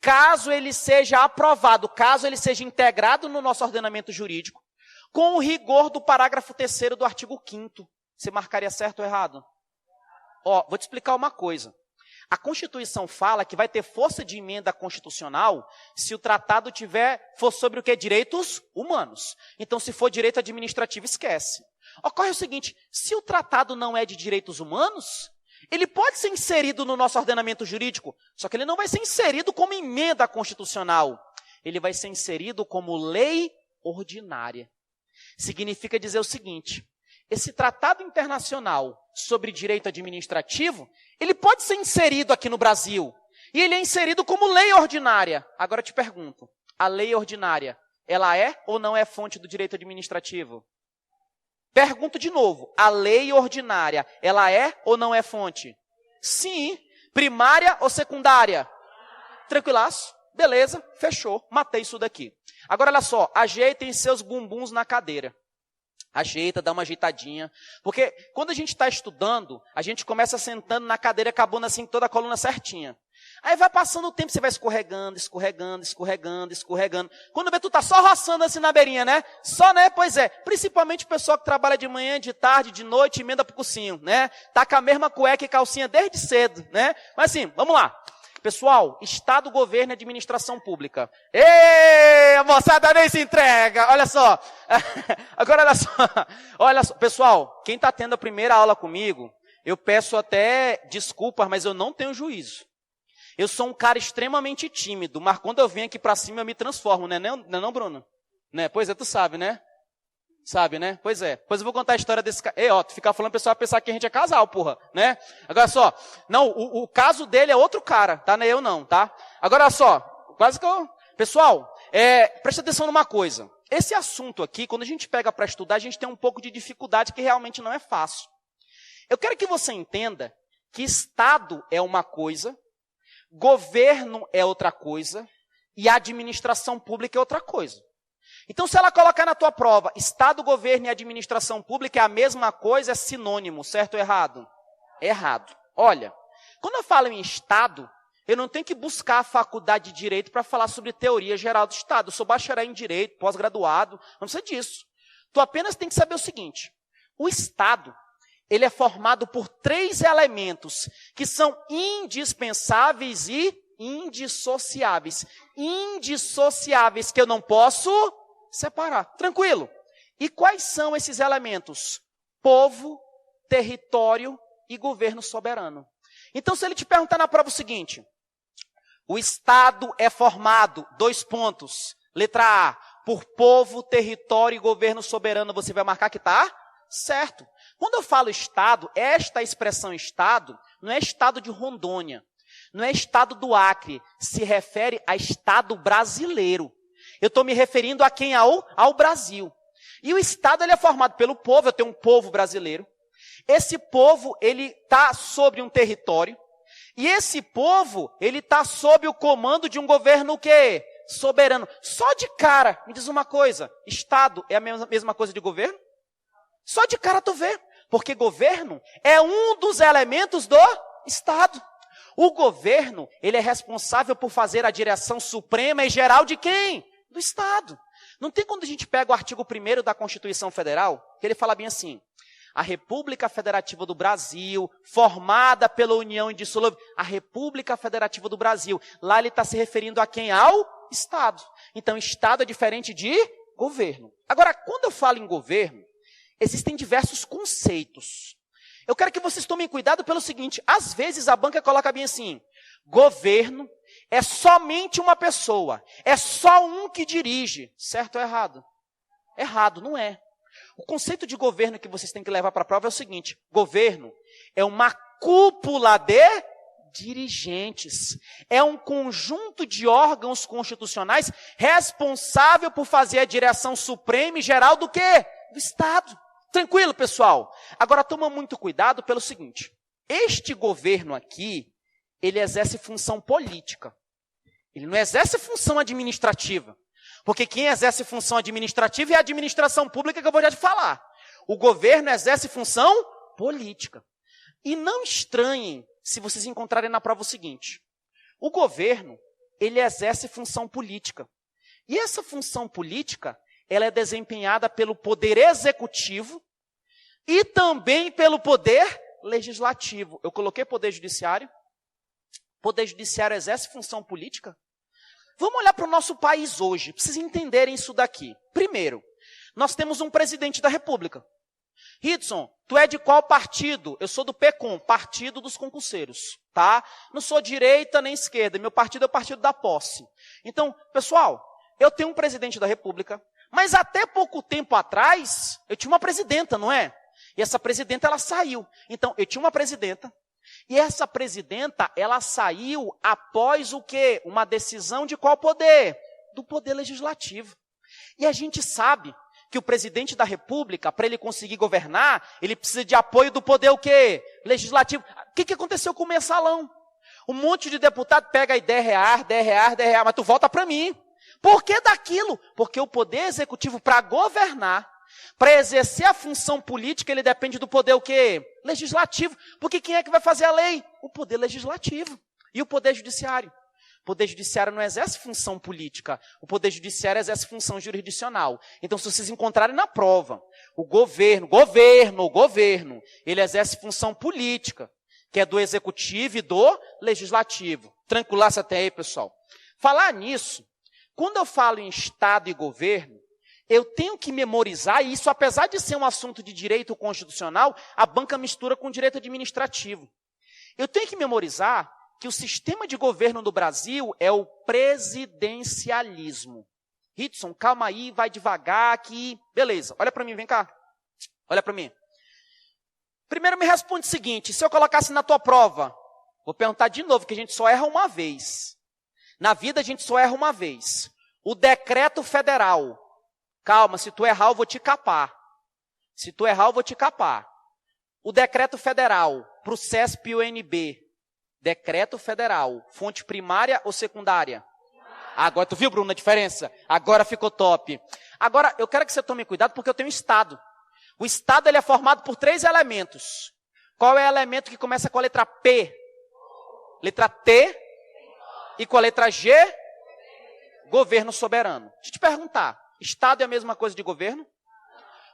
caso ele seja aprovado, caso ele seja integrado no nosso ordenamento jurídico, com o rigor do parágrafo 3º do artigo 5º. Você marcaria certo ou errado? Vou te explicar uma coisa. A Constituição fala que vai ter força de emenda constitucional se o tratado for sobre o que? Direitos humanos. Então, se for direito administrativo, esquece. Ocorre o seguinte, se o tratado não é de direitos humanos, ele pode ser inserido no nosso ordenamento jurídico, só que ele não vai ser inserido como emenda constitucional. Ele vai ser inserido como lei ordinária. Significa dizer o seguinte, esse tratado internacional sobre direito administrativo, ele pode ser inserido aqui no Brasil. E ele é inserido como lei ordinária. Agora eu te pergunto, a lei ordinária, ela é ou não é fonte do direito administrativo? Pergunto de novo, a lei ordinária, ela é ou não é fonte? Sim. Primária ou secundária? Tranquilaço? Beleza, fechou, matei isso daqui. Agora olha só, ajeitem seus bumbuns na cadeira. Ajeita, dá uma ajeitadinha. Porque quando a gente está estudando, a gente começa sentando na cadeira, acabando assim toda a coluna certinha. Aí vai passando o tempo, você vai escorregando, escorregando, escorregando, escorregando. Quando vê, tu tá só roçando assim na beirinha, né? Só, né? Pois é. Principalmente o pessoal que trabalha de manhã, de tarde, de noite, emenda pro cursinho, né? Tá com a mesma cueca e calcinha desde cedo, né? Mas assim, vamos lá. Pessoal, Estado, governo e administração pública. Ê, a moçada nem se entrega. Olha só. Agora, olha só. Olha só. Pessoal, quem está tendo a primeira aula comigo, eu peço até desculpas, mas eu não tenho juízo. Eu sou um cara extremamente tímido, mas quando eu venho aqui para cima eu me transformo, né? Não, Bruno? Né? Pois é, tu sabe, né? Sabe, né? Pois é. Depois eu vou contar a história desse cara. Ei, ó, tu ficar falando, o pessoal vai pensar que a gente é casal, porra, né? Agora só, não, o caso dele é outro cara, tá? Não é eu não, tá? Agora só, quase que eu... Pessoal, presta atenção numa coisa. Esse assunto aqui, quando a gente pega para estudar, a gente tem um pouco de dificuldade que realmente não é fácil. Eu quero que você entenda que Estado é uma coisa, governo é outra coisa e administração pública é outra coisa. Então, se ela colocar na tua prova, Estado, governo e administração pública é a mesma coisa, é sinônimo, certo ou errado? Errado. Olha, quando eu falo em Estado, eu não tenho que buscar a faculdade de Direito para falar sobre teoria geral do Estado. Eu sou bacharel em Direito, pós-graduado, não precisa disso. Tu apenas tem que saber o seguinte, o Estado, ele é formado por 3 elementos que são indispensáveis e indissociáveis. Indissociáveis que eu não posso separar. Tranquilo. E quais são esses elementos? Povo, território e governo soberano. Então, se ele te perguntar na prova o seguinte, o Estado é formado, 2 pontos, letra A, por povo, território e governo soberano, você vai marcar que está certo. Quando eu falo Estado, esta expressão Estado não é Estado de Rondônia, não é Estado do Acre, se refere a Estado brasileiro. Eu estou me referindo a quem? Ao Brasil. E o Estado ele é formado pelo povo, eu tenho um povo brasileiro. Esse povo, ele está sobre um território. E esse povo, ele está sob o comando de um governo o quê? Soberano. Só de cara, me diz uma coisa, Estado é a mesma coisa de governo? Só de cara tu vê. Porque governo é um dos elementos do Estado. O governo, ele é responsável por fazer a direção suprema e geral de quem? Do Estado. Não tem quando a gente pega o artigo 1º da Constituição Federal, que ele fala bem assim, a República Federativa do Brasil, formada pela União Indissolúvel, a República Federativa do Brasil, lá ele está se referindo a quem? Ao Estado. Então, Estado é diferente de governo. Agora, quando eu falo em governo, existem diversos conceitos. Eu quero que vocês tomem cuidado pelo seguinte, às vezes a banca coloca bem assim, governo é somente uma pessoa, é só um que dirige, certo ou errado? Errado, não é. O conceito de governo que vocês têm que levar para a prova é o seguinte, governo é uma cúpula de dirigentes, é um conjunto de órgãos constitucionais responsável por fazer a direção suprema e geral do quê? Do Estado. Tranquilo, pessoal? Agora, toma muito cuidado pelo seguinte. Este governo aqui, ele exerce função política. Ele não exerce função administrativa. Porque quem exerce função administrativa é a administração pública que eu vou já te falar. O governo exerce função política. E não estranhem se vocês encontrarem na prova o seguinte. O governo, ele exerce função política. E essa função política, ela é desempenhada pelo poder executivo e também pelo poder legislativo. Eu coloquei poder judiciário. Poder judiciário exerce função política? Vamos olhar para o nosso país hoje, para vocês entenderem isso daqui. Primeiro, nós temos um presidente da República. Hidson, tu é de qual partido? Eu sou do PECOM, Partido dos Concurseiros, tá? Não sou direita nem esquerda, meu partido é o Partido da Posse. Então, pessoal, eu tenho um presidente da República, mas até pouco tempo atrás, eu tinha uma presidenta, não é? E essa presidenta, ela saiu. Então, eu tinha uma presidenta, e essa presidenta, ela saiu após o quê? Uma decisão de qual poder? Do poder legislativo. E a gente sabe que o presidente da República, para ele conseguir governar, ele precisa de apoio do poder o quê? Legislativo. O que aconteceu com o mensalão? Um monte de deputado pega aí R$10, mas tu volta para mim. Por que daquilo? Porque o poder executivo, para governar, para exercer a função política, ele depende do poder o quê? Legislativo. Porque quem é que vai fazer a lei? O poder legislativo. E o Poder Judiciário? O Poder Judiciário não exerce função política, o Poder Judiciário exerce função jurisdicional. Então, se vocês encontrarem na prova, o governo, ele exerce função política, que é do Executivo e do Legislativo. Tranquilasse até aí, pessoal. Falar nisso, quando eu falo em Estado e governo, eu tenho que memorizar, e isso, apesar de ser um assunto de direito constitucional, a banca mistura com direito administrativo. Eu tenho que memorizar que o sistema de governo do Brasil é o presidencialismo. Ritson, calma aí, vai devagar aqui. Beleza, olha para mim, vem cá. Olha para mim. Primeiro me responde o seguinte, se eu colocasse na tua prova, vou perguntar de novo, que a gente só erra uma vez. Na vida a gente só erra uma vez. O decreto federal. Calma, se tu errar eu vou te capar. Se tu errar eu vou te capar. O decreto federal para o CESP e o UNB. Decreto federal, fonte primária ou secundária? Agora, tu viu, Bruno, a diferença? Agora ficou top. Agora, eu quero que você tome cuidado porque eu tenho Estado. O Estado ele é formado por 3 elementos. Qual é o elemento que começa com a letra P? Letra T? E com a letra G? Governo soberano. Deixa eu te perguntar, Estado é a mesma coisa de governo?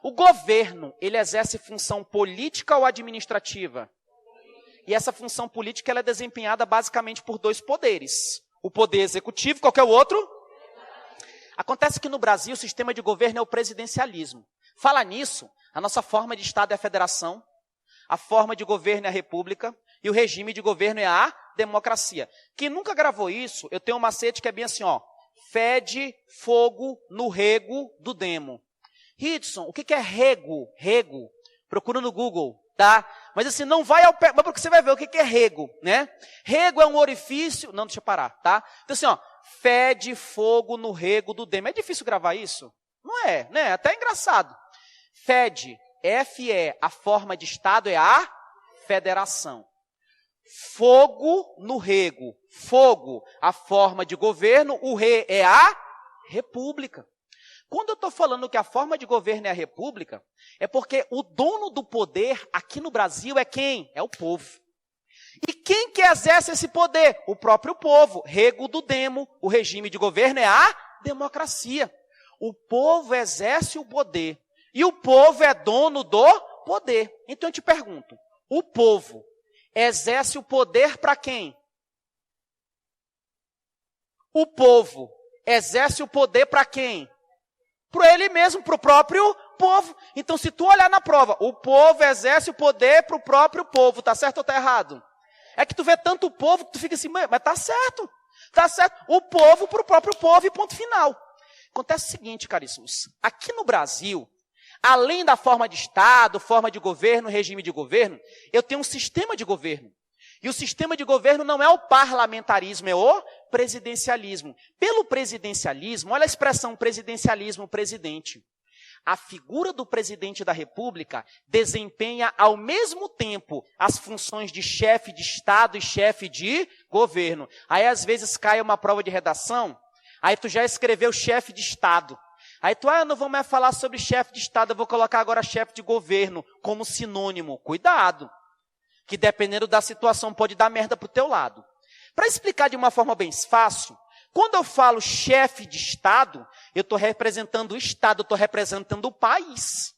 O governo, ele exerce função política ou administrativa? E essa função política ela é desempenhada basicamente por 2 poderes. O poder executivo, qual que é o outro? Acontece que no Brasil o sistema de governo é o presidencialismo. Fala nisso, a nossa forma de Estado é a federação, a forma de governo é a república e o regime de governo é a democracia. Quem nunca gravou isso, eu tenho um macete que é bem assim, ó. Fede fogo no rego do demo. Ritson, o que é rego? Rego. Procura no Google. Tá? Mas assim, não vai ao pé, mas porque você vai ver o que é rego, né? Rego é um orifício, não, deixa eu parar, tá? Então assim, ó, fede fogo no rego do demo. É difícil gravar isso? Não é, né? Até é engraçado. Fede, F-E, a forma de Estado é a federação. Fogo no rego. Fogo, a forma de governo, o re é a república. Quando eu estou falando que a forma de governo é a república, é porque o dono do poder aqui no Brasil é quem? É o povo. E quem que exerce esse poder? O próprio povo. Rego do demo, o regime de governo é a democracia. O povo exerce o poder. E o povo é dono do poder. Então eu te pergunto, o povo exerce o poder para quem? O povo exerce o poder para quem? Para ele mesmo, para o próprio povo. Então, se tu olhar na prova, o povo exerce o poder para o próprio povo. Tá certo ou tá errado? É que tu vê tanto o povo que tu fica assim, mas tá certo. Tá certo. O povo para o próprio povo e ponto final. Acontece o seguinte, caríssimos. Aqui no Brasil, além da forma de Estado, forma de governo, regime de governo, eu tenho um sistema de governo. E o sistema de governo não é o parlamentarismo, é o presidencialismo. Pelo presidencialismo, olha a expressão presidencialismo, presidente. A figura do presidente da República desempenha ao mesmo tempo as funções de chefe de Estado e chefe de governo. Aí às vezes cai uma prova de redação, aí tu já escreveu chefe de Estado. Aí tu, eu não vou mais falar sobre chefe de Estado, eu vou colocar agora chefe de governo como sinônimo. Cuidado, que dependendo da situação pode dar merda pro teu lado. Para explicar de uma forma bem fácil, quando eu falo chefe de Estado, eu estou representando o Estado, eu estou representando o país.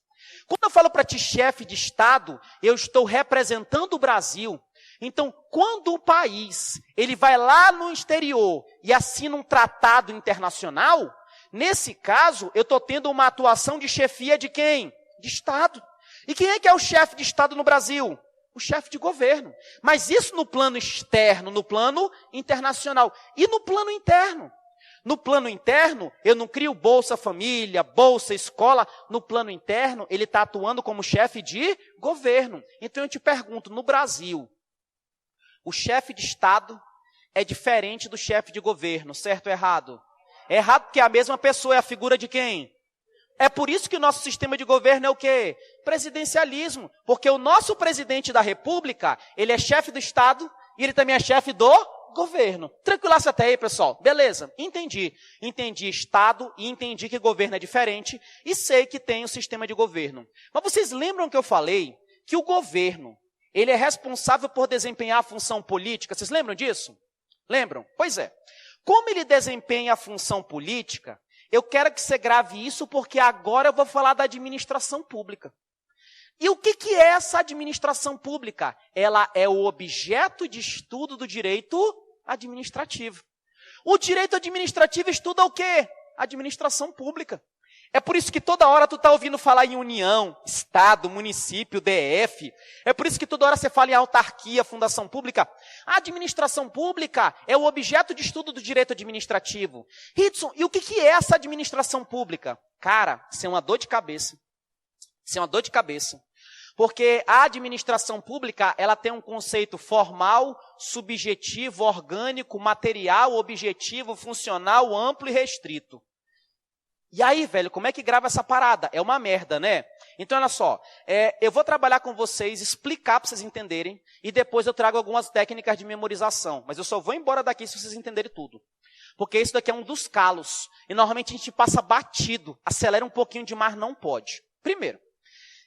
Quando eu falo para ti chefe de Estado, eu estou representando o Brasil. Então, quando o país ele vai lá no exterior e assina um tratado internacional, nesse caso, eu estou tendo uma atuação de chefia de quem? De Estado. E quem é que é o chefe de Estado no Brasil? O chefe de governo. Mas isso no plano externo, no plano internacional. E no plano interno? No plano interno, eu não crio Bolsa Família, Bolsa Escola. No plano interno, ele está atuando como chefe de governo. Então eu te pergunto, no Brasil, o chefe de Estado é diferente do chefe de governo, certo ou errado? É errado porque a mesma pessoa é a figura de quem? É por isso que o nosso sistema de governo é o quê? Presidencialismo. Porque o nosso presidente da República, ele é chefe do Estado e ele também é chefe do governo. Tranquilasse até aí, pessoal? Beleza, entendi. Entendi Estado e entendi que governo é diferente e sei que tem o sistema de governo. Mas vocês lembram que eu falei que o governo, ele é responsável por desempenhar a função política? Vocês lembram disso? Lembram? Pois é. Como ele desempenha a função política, eu quero que você grave isso, porque agora eu vou falar da administração pública. E o que é essa administração pública? Ela é o objeto de estudo do direito administrativo. O direito administrativo estuda o quê? Administração pública. É por isso que toda hora tu está ouvindo falar em União, Estado, município, DF. É por isso que toda hora você fala em autarquia, fundação pública. A administração pública é o objeto de estudo do direito administrativo. Hudson, e o que é essa administração pública? Cara, isso é uma dor de cabeça. Isso é uma dor de cabeça. Porque a administração pública, ela tem um conceito formal, subjetivo, orgânico, material, objetivo, funcional, amplo e restrito. E aí, velho, como é que grava essa parada? É uma merda, né? Então, olha só, eu vou trabalhar com vocês, explicar para vocês entenderem, e depois eu trago algumas técnicas de memorização. Mas eu só vou embora daqui se vocês entenderem tudo. Porque isso daqui é um dos calos. E normalmente a gente passa batido, acelera um pouquinho demais, não pode. Primeiro,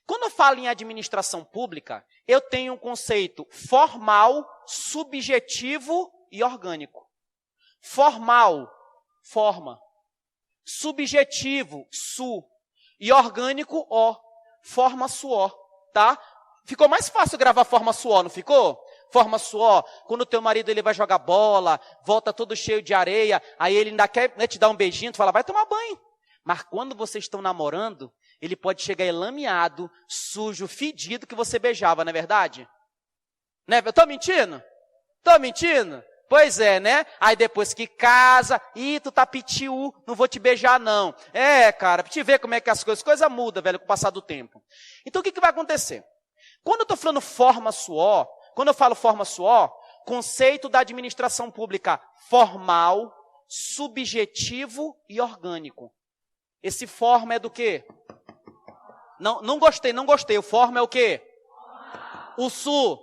quando eu falo em administração pública, eu tenho um conceito formal, subjetivo e orgânico. Formal, forma. Subjetivo, su. E orgânico, ó. Forma suor, tá? Ficou mais fácil gravar forma suor, não ficou? Forma suor, quando o teu marido ele vai jogar bola, volta todo cheio de areia, aí ele ainda quer, né, te dar um beijinho, tu fala, vai tomar banho. Mas quando vocês estão namorando, ele pode chegar enlameado, sujo, fedido, que você beijava, não é verdade? Né? Eu tô mentindo? Tô mentindo? Pois é, né? Aí depois que casa, tu tá pitiu, não vou te beijar não. Cara, pra te ver como é que as coisas mudam, velho, com o passar do tempo. Então o que vai acontecer? Quando eu tô falando forma suor, quando eu falo forma suor, conceito da administração pública formal, subjetivo e orgânico. Esse forma é do quê? Não gostei. O forma é o quê? O su.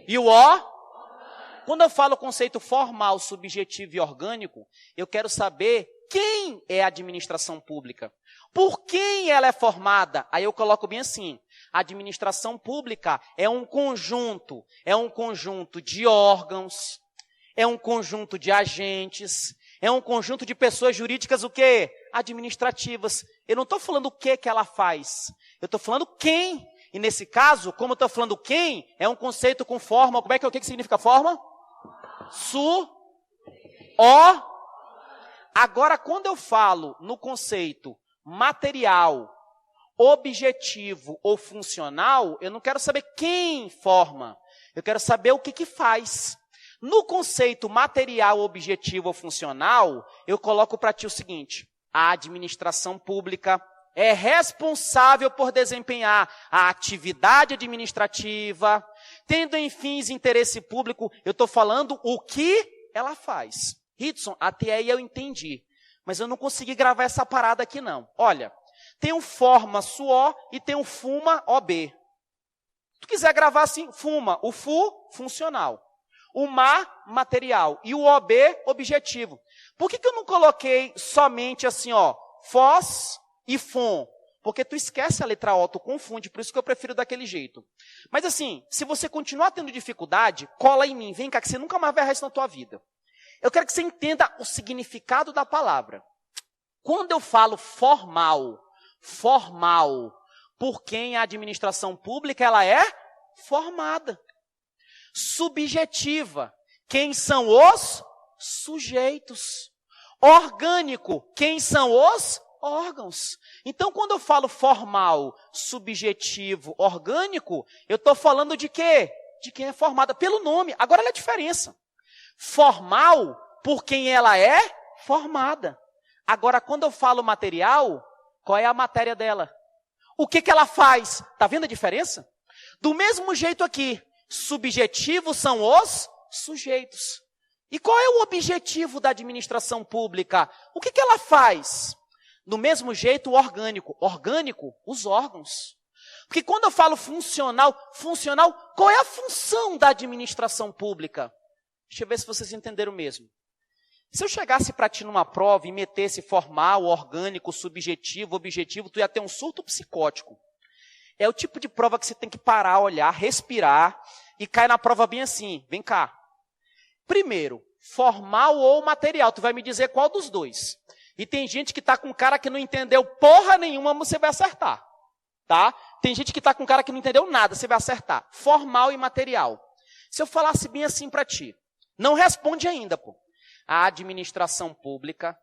E o ó? Quando eu falo conceito formal, subjetivo e orgânico, eu quero saber quem é a administração pública. Por quem ela é formada? Aí eu coloco bem assim. A administração pública é um conjunto de órgãos, é um conjunto de agentes, é um conjunto de pessoas jurídicas, o quê? Administrativas. Eu não estou falando o que ela faz, eu estou falando quem. E nesse caso, como eu estou falando quem, é um conceito com forma. Como é que o que significa forma? Su, ó. Agora, quando eu falo no conceito material, objetivo ou funcional, eu não quero saber quem forma, eu quero saber o que faz. No conceito material, objetivo ou funcional, eu coloco para ti o seguinte: a administração pública é responsável por desempenhar a atividade administrativa, tendo em fins interesse público. Eu estou falando o que ela faz. Hudson, até aí eu entendi, mas eu não consegui gravar essa parada aqui não. Olha, tem um forma suor e tem um fuma OB. Se tu quiser gravar assim, fuma, o fu, funcional. O ma, material. E o OB, objetivo. Por que eu não coloquei somente assim, ó, fós e fom? Porque tu esquece a letra O, tu confunde, por isso que eu prefiro daquele jeito. Mas assim, se você continuar tendo dificuldade, cola em mim, vem cá, que você nunca mais vai errar isso na tua vida. Eu quero que você entenda o significado da palavra. Quando eu falo formal, por quem a administração pública ela é formada. Subjetiva, quem são os sujeitos. Orgânico, quem são os órgãos. Então, quando eu falo formal, subjetivo, orgânico, eu estou falando de quê? De quem é formada pelo nome. Agora, olha a diferença. Formal, por quem ela é formada. Agora, quando eu falo material, qual é a matéria dela? O que ela faz? Está vendo a diferença? Do mesmo jeito aqui, subjetivo são os sujeitos. E qual é o objetivo da administração pública? O que ela faz? Do mesmo jeito, o orgânico. Orgânico, os órgãos. Porque quando eu falo funcional, qual é a função da administração pública? Deixa eu ver se vocês entenderam mesmo. Se eu chegasse para ti numa prova e metesse formal, orgânico, subjetivo, objetivo, tu ia ter um surto psicótico. É o tipo de prova que você tem que parar, olhar, respirar e cai na prova bem assim. Vem cá. Primeiro, formal ou material. Tu vai me dizer qual dos dois. E tem gente que está com cara que não entendeu porra nenhuma, você vai acertar. Tá? Tem gente que está com cara que não entendeu nada, você vai acertar. Formal e material. Se eu falasse bem assim para ti, não responde ainda, pô. A administração pública,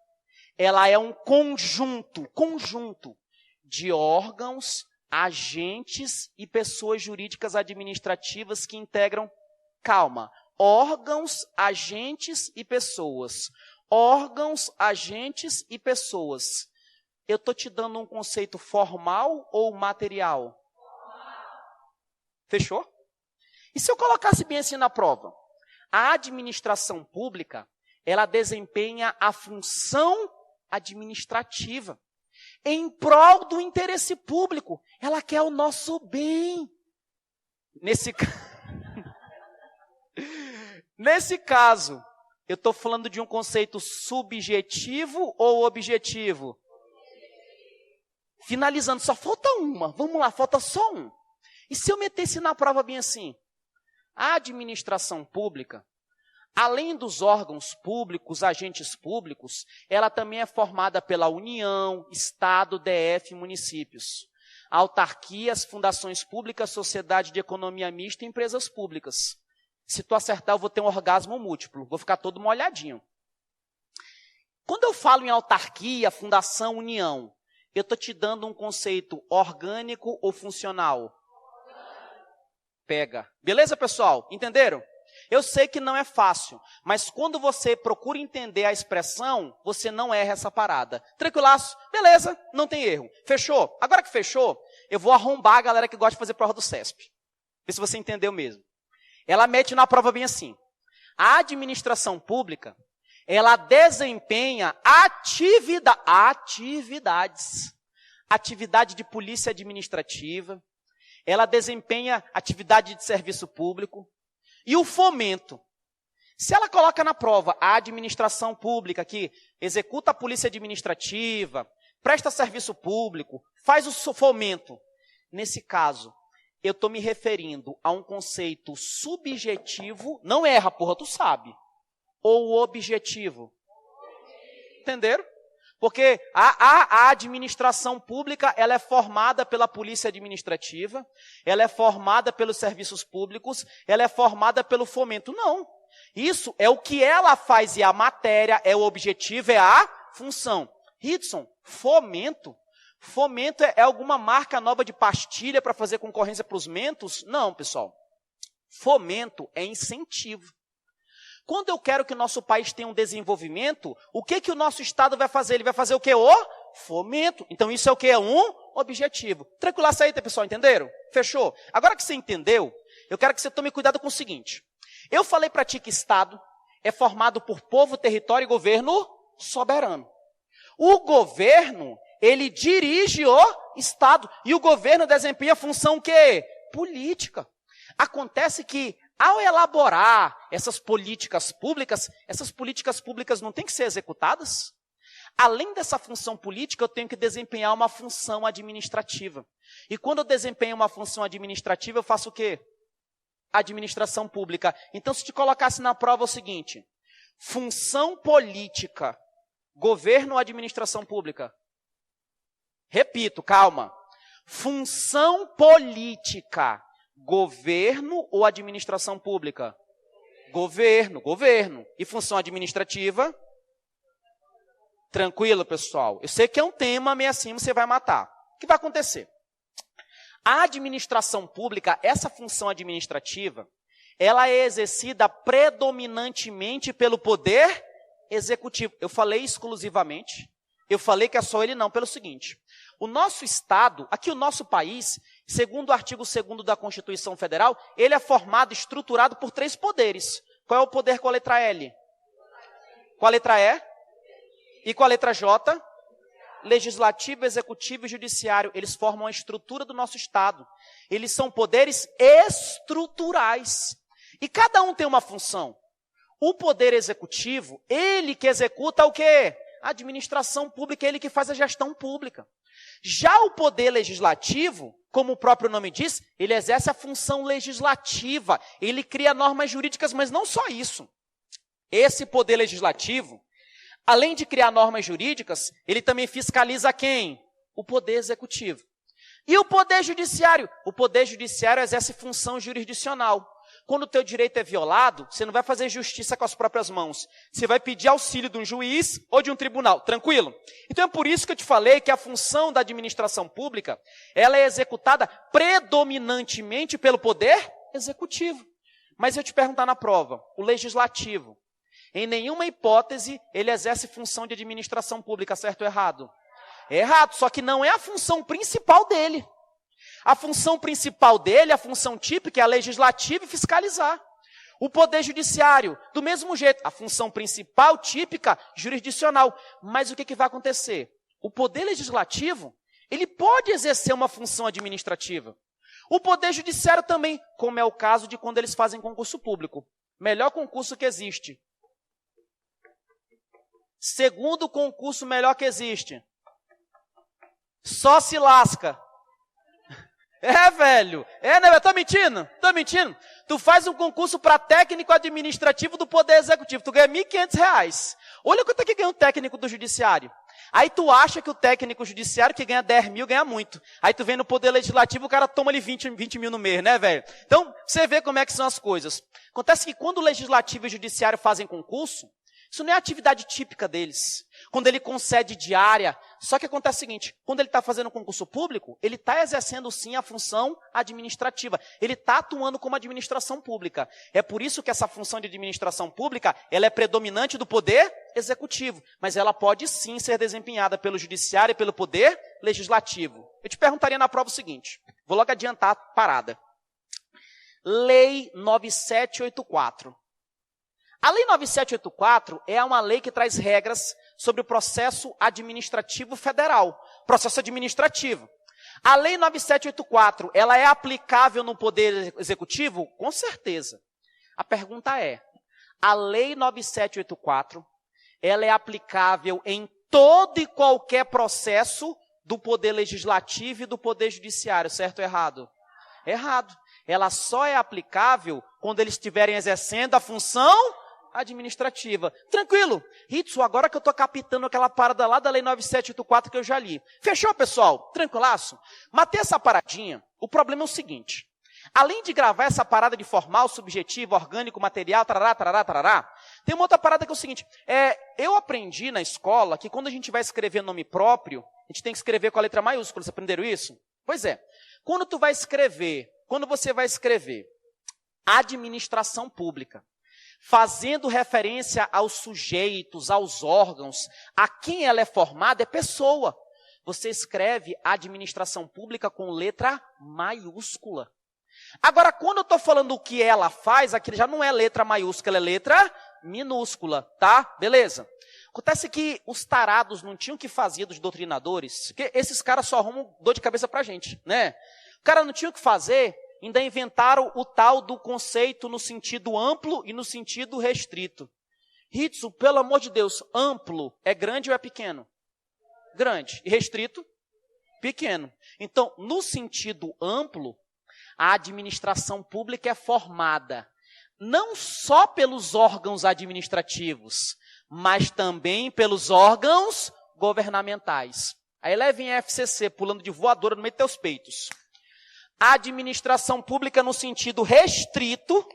ela é um conjunto de órgãos, agentes e pessoas jurídicas administrativas que integram, calma, órgãos, agentes e pessoas. Órgãos, agentes e pessoas. Eu estou te dando um conceito formal ou material? Fechou? E se eu colocasse bem assim na prova? A administração pública, ela desempenha a função administrativa em prol do interesse público. Ela quer o nosso bem. Nesse caso, eu estou falando de um conceito subjetivo ou objetivo? Finalizando, só falta uma. Vamos lá, falta só um. E se eu metesse na prova bem assim? A administração pública, além dos órgãos públicos, agentes públicos, ela também é formada pela União, Estado, DF e municípios. Autarquias, fundações públicas, sociedade de economia mista e empresas públicas. Se tu acertar, eu vou ter um orgasmo múltiplo. Vou ficar todo molhadinho. Quando eu falo em autarquia, fundação, união, eu estou te dando um conceito orgânico ou funcional? Pega. Beleza, pessoal? Entenderam? Eu sei que não é fácil, mas quando você procura entender a expressão, você não erra essa parada. Tranquilaço? Beleza, não tem erro. Fechou? Agora que fechou, eu vou arrombar a galera que gosta de fazer prova do CESP. Vê se você entendeu mesmo. Ela mete na prova bem assim. A administração pública, ela desempenha atividades. Atividade de polícia administrativa. Ela desempenha atividade de serviço público. E o fomento. Se ela coloca na prova a administração pública que executa a polícia administrativa, presta serviço público, faz o fomento. Nesse caso, eu estou me referindo a um conceito subjetivo, não erra, porra, tu sabe, ou objetivo. Entenderam? Porque a administração pública, ela é formada pela polícia administrativa, ela é formada pelos serviços públicos, ela é formada pelo fomento. Não. Isso é o que ela faz, e a matéria, é o objetivo, é a função. Hudson, fomento? Fomento é alguma marca nova de pastilha para fazer concorrência para os mentos? Não, pessoal. Fomento é incentivo. Quando eu quero que o nosso país tenha um desenvolvimento, o que o nosso Estado vai fazer? Ele vai fazer o quê? O fomento. Então isso é o quê? É um objetivo. Tranquilo, essa aí, pessoal, entenderam? Fechou? Agora que você entendeu, eu quero que você tome cuidado com o seguinte. Eu falei para ti que Estado é formado por povo, território e governo soberano. O governo, ele dirige o Estado. E o governo desempenha a função quê? Política. Acontece que, ao elaborar essas políticas públicas não têm que ser executadas? Além dessa função política, eu tenho que desempenhar uma função administrativa. E quando eu desempenho uma função administrativa, eu faço o quê? Administração pública. Então, se te colocasse na prova o seguinte, função política, governo ou administração pública? Repito, calma. Função política, governo ou administração pública? Governo. E função administrativa? Tranquilo, pessoal. Eu sei que é um tema meio assim, você vai matar. O que vai acontecer? A administração pública, essa função administrativa, ela é exercida predominantemente pelo poder executivo. Eu falei exclusivamente, eu falei que é só ele não, pelo seguinte. O nosso Estado, aqui o nosso país, segundo o artigo 2º da Constituição Federal, ele é formado, estruturado por 3 poderes. Qual é o poder com a letra L? Com a letra E? E com a letra J? Legislativo, executivo e judiciário. Eles formam a estrutura do nosso Estado. Eles são poderes estruturais. E cada um tem uma função. O poder executivo, ele que executa o quê? A administração pública, ele que faz a gestão pública. Já o poder legislativo, como o próprio nome diz, ele exerce a função legislativa. Ele cria normas jurídicas, mas não só isso. Esse poder legislativo, além de criar normas jurídicas, ele também fiscaliza quem? O poder executivo. E o poder judiciário? O poder judiciário exerce função jurisdicional. Quando o teu direito é violado, você não vai fazer justiça com as próprias mãos. Você vai pedir auxílio de um juiz ou de um tribunal. Tranquilo? Então é por isso que eu te falei que a função da administração pública, ela é executada predominantemente pelo poder executivo. Mas eu te perguntar na prova, o legislativo, em nenhuma hipótese ele exerce função de administração pública, certo ou errado? É errado, só que não é a função principal dele. A função principal dele, a função típica, é a legislativa e fiscalizar. O poder judiciário, do mesmo jeito, a função principal, típica, jurisdicional. Mas o que vai acontecer? O poder legislativo, ele pode exercer uma função administrativa. O poder judiciário também, como é o caso de quando eles fazem concurso público. Melhor concurso que existe. Segundo concurso melhor que existe. Só se lasca. É, velho. É, né? Tá mentindo? Tá mentindo? Tu faz um concurso para técnico administrativo do Poder Executivo. Tu ganha R$ 1.500. Olha quanto é que ganha um técnico do Judiciário. Aí tu acha que o técnico judiciário que ganha 10 mil ganha muito. Aí tu vem no Poder Legislativo, o cara toma ali 20 mil no mês, né, velho? Então, você vê como é que são as coisas. Acontece que quando o Legislativo e o Judiciário fazem concurso, isso não é a atividade típica deles. Quando ele concede diária, só que acontece o seguinte, quando ele está fazendo concurso público, ele está exercendo sim a função administrativa. Ele está atuando como administração pública. É por isso que essa função de administração pública, ela é predominante do poder executivo. Mas ela pode sim ser desempenhada pelo judiciário e pelo poder legislativo. Eu te perguntaria na prova o seguinte, vou logo adiantar a parada. Lei 9784. A Lei 9784 é uma lei que traz regras sobre o processo administrativo federal, processo administrativo. A Lei 9784, ela é aplicável no Poder Executivo? Com certeza. A pergunta é, a Lei 9784, ela é aplicável em todo e qualquer processo do Poder Legislativo e do Poder Judiciário, certo ou errado? Errado. Ela só é aplicável quando eles estiverem exercendo a função administrativa. Tranquilo. Ritsu, agora que eu estou captando aquela parada lá da Lei 9784 que eu já li. Fechou, pessoal? Tranquilaço? Matei essa paradinha. O problema é o seguinte. Além de gravar essa parada de formal, subjetivo, orgânico, material, tarará, tarará, tarará, tem uma outra parada que é o seguinte. Eu aprendi na escola que quando a gente vai escrever nome próprio, a gente tem que escrever com a letra maiúscula. Vocês aprenderam isso? Pois é. Quando você vai escrever administração pública, fazendo referência aos sujeitos, aos órgãos, a quem ela é formada é pessoa. Você escreve administração pública com letra maiúscula. Agora, quando eu estou falando o que ela faz, aqui já não é letra maiúscula, é letra minúscula, tá? Beleza. Acontece que os tarados não tinham o que fazer dos doutrinadores, porque esses caras só arrumam dor de cabeça pra gente, né? O cara não tinha o que fazer, ainda inventaram o tal do conceito no sentido amplo e no sentido restrito. Ritsu, pelo amor de Deus, amplo é grande ou é pequeno? Grande. E restrito? Pequeno. Então, no sentido amplo, a administração pública é formada não só pelos órgãos administrativos, mas também pelos órgãos governamentais. Aí levem a FCC pulando de voadora no meio dos teus peitos. A administração pública no sentido restrito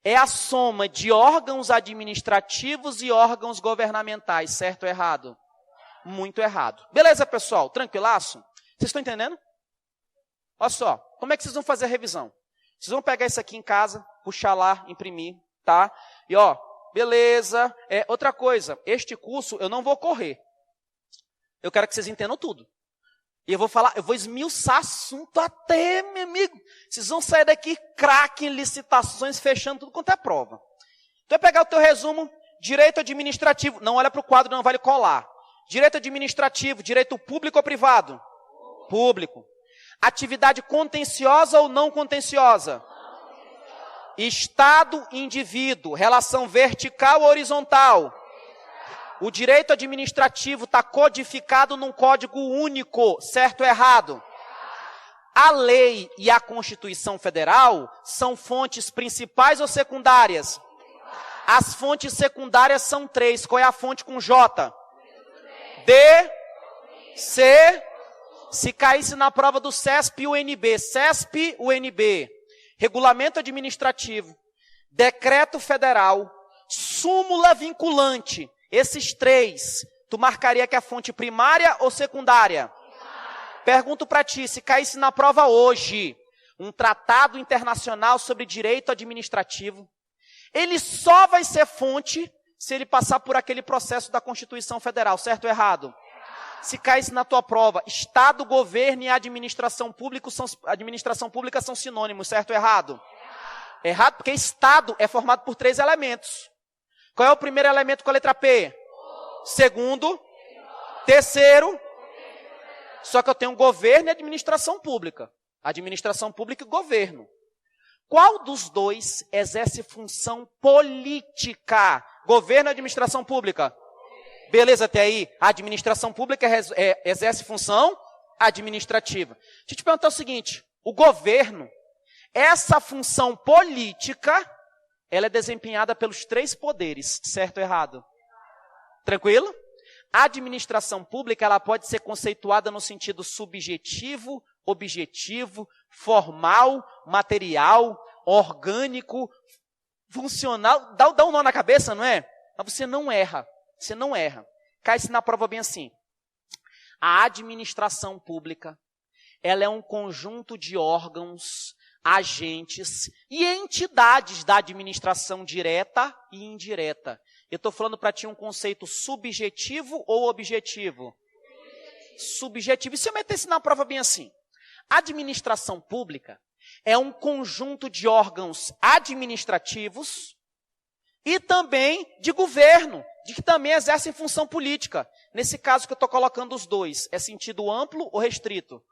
é a soma de órgãos administrativos e órgãos governamentais, certo ou errado? Muito errado. Beleza, pessoal? Tranquilaço? Vocês estão entendendo? Olha só, como é que vocês vão fazer a revisão? Vocês vão pegar isso aqui em casa, puxar lá, imprimir, tá? E ó, beleza. Outra coisa, este curso eu não vou correr. Eu quero que vocês entendam tudo. E eu vou esmiuçar assunto até, meu amigo. Vocês vão sair daqui craque em licitações, fechando tudo quanto é prova. Tu vai pegar o teu resumo, direito administrativo. Não olha para o quadro, não vale colar. Direito administrativo, direito público ou privado? Público. Atividade contenciosa ou não contenciosa? Estado, indivíduo, relação vertical ou horizontal? O direito administrativo está codificado num código único, certo ou errado? A lei e a Constituição Federal são fontes principais ou secundárias? As fontes secundárias são 3. Qual é a fonte com J? D, C. Se caísse na prova do CESP e UNB, CESP, UNB, regulamento administrativo, decreto federal, súmula vinculante, esses 3, tu marcaria que é a fonte primária ou secundária? Pergunto para ti, se caísse na prova hoje, um tratado internacional sobre direito administrativo, ele só vai ser fonte se ele passar por aquele processo da Constituição Federal, certo ou errado? Se caísse na tua prova, Estado, governo e administração pública são sinônimos, certo ou errado? Errado, porque Estado é formado por 3 elementos. Qual é o primeiro elemento com a letra P? Segundo, terceiro, só que eu tenho governo e administração pública. Administração pública e governo. Qual dos dois exerce função política? Governo e administração pública? Beleza até aí? A administração pública exerce função administrativa. Deixa eu te perguntar o seguinte, o governo, essa função política, ela é desempenhada pelos 3 poderes, certo ou errado? Tranquilo? A administração pública, ela pode ser conceituada no sentido subjetivo, objetivo, formal, material, orgânico, funcional. Dá um nó na cabeça, não é? Mas você não erra. Você não erra. Cai-se na prova bem assim. A administração pública, ela é um conjunto de órgãos, agentes e entidades da administração direta e indireta. Eu estou falando para ti um conceito subjetivo ou objetivo? Subjetivo. E se eu metesse na prova bem assim? A administração pública é um conjunto de órgãos administrativos e também de governo, de que também exercem função política. Nesse caso que eu estou colocando os dois, é sentido amplo ou restrito?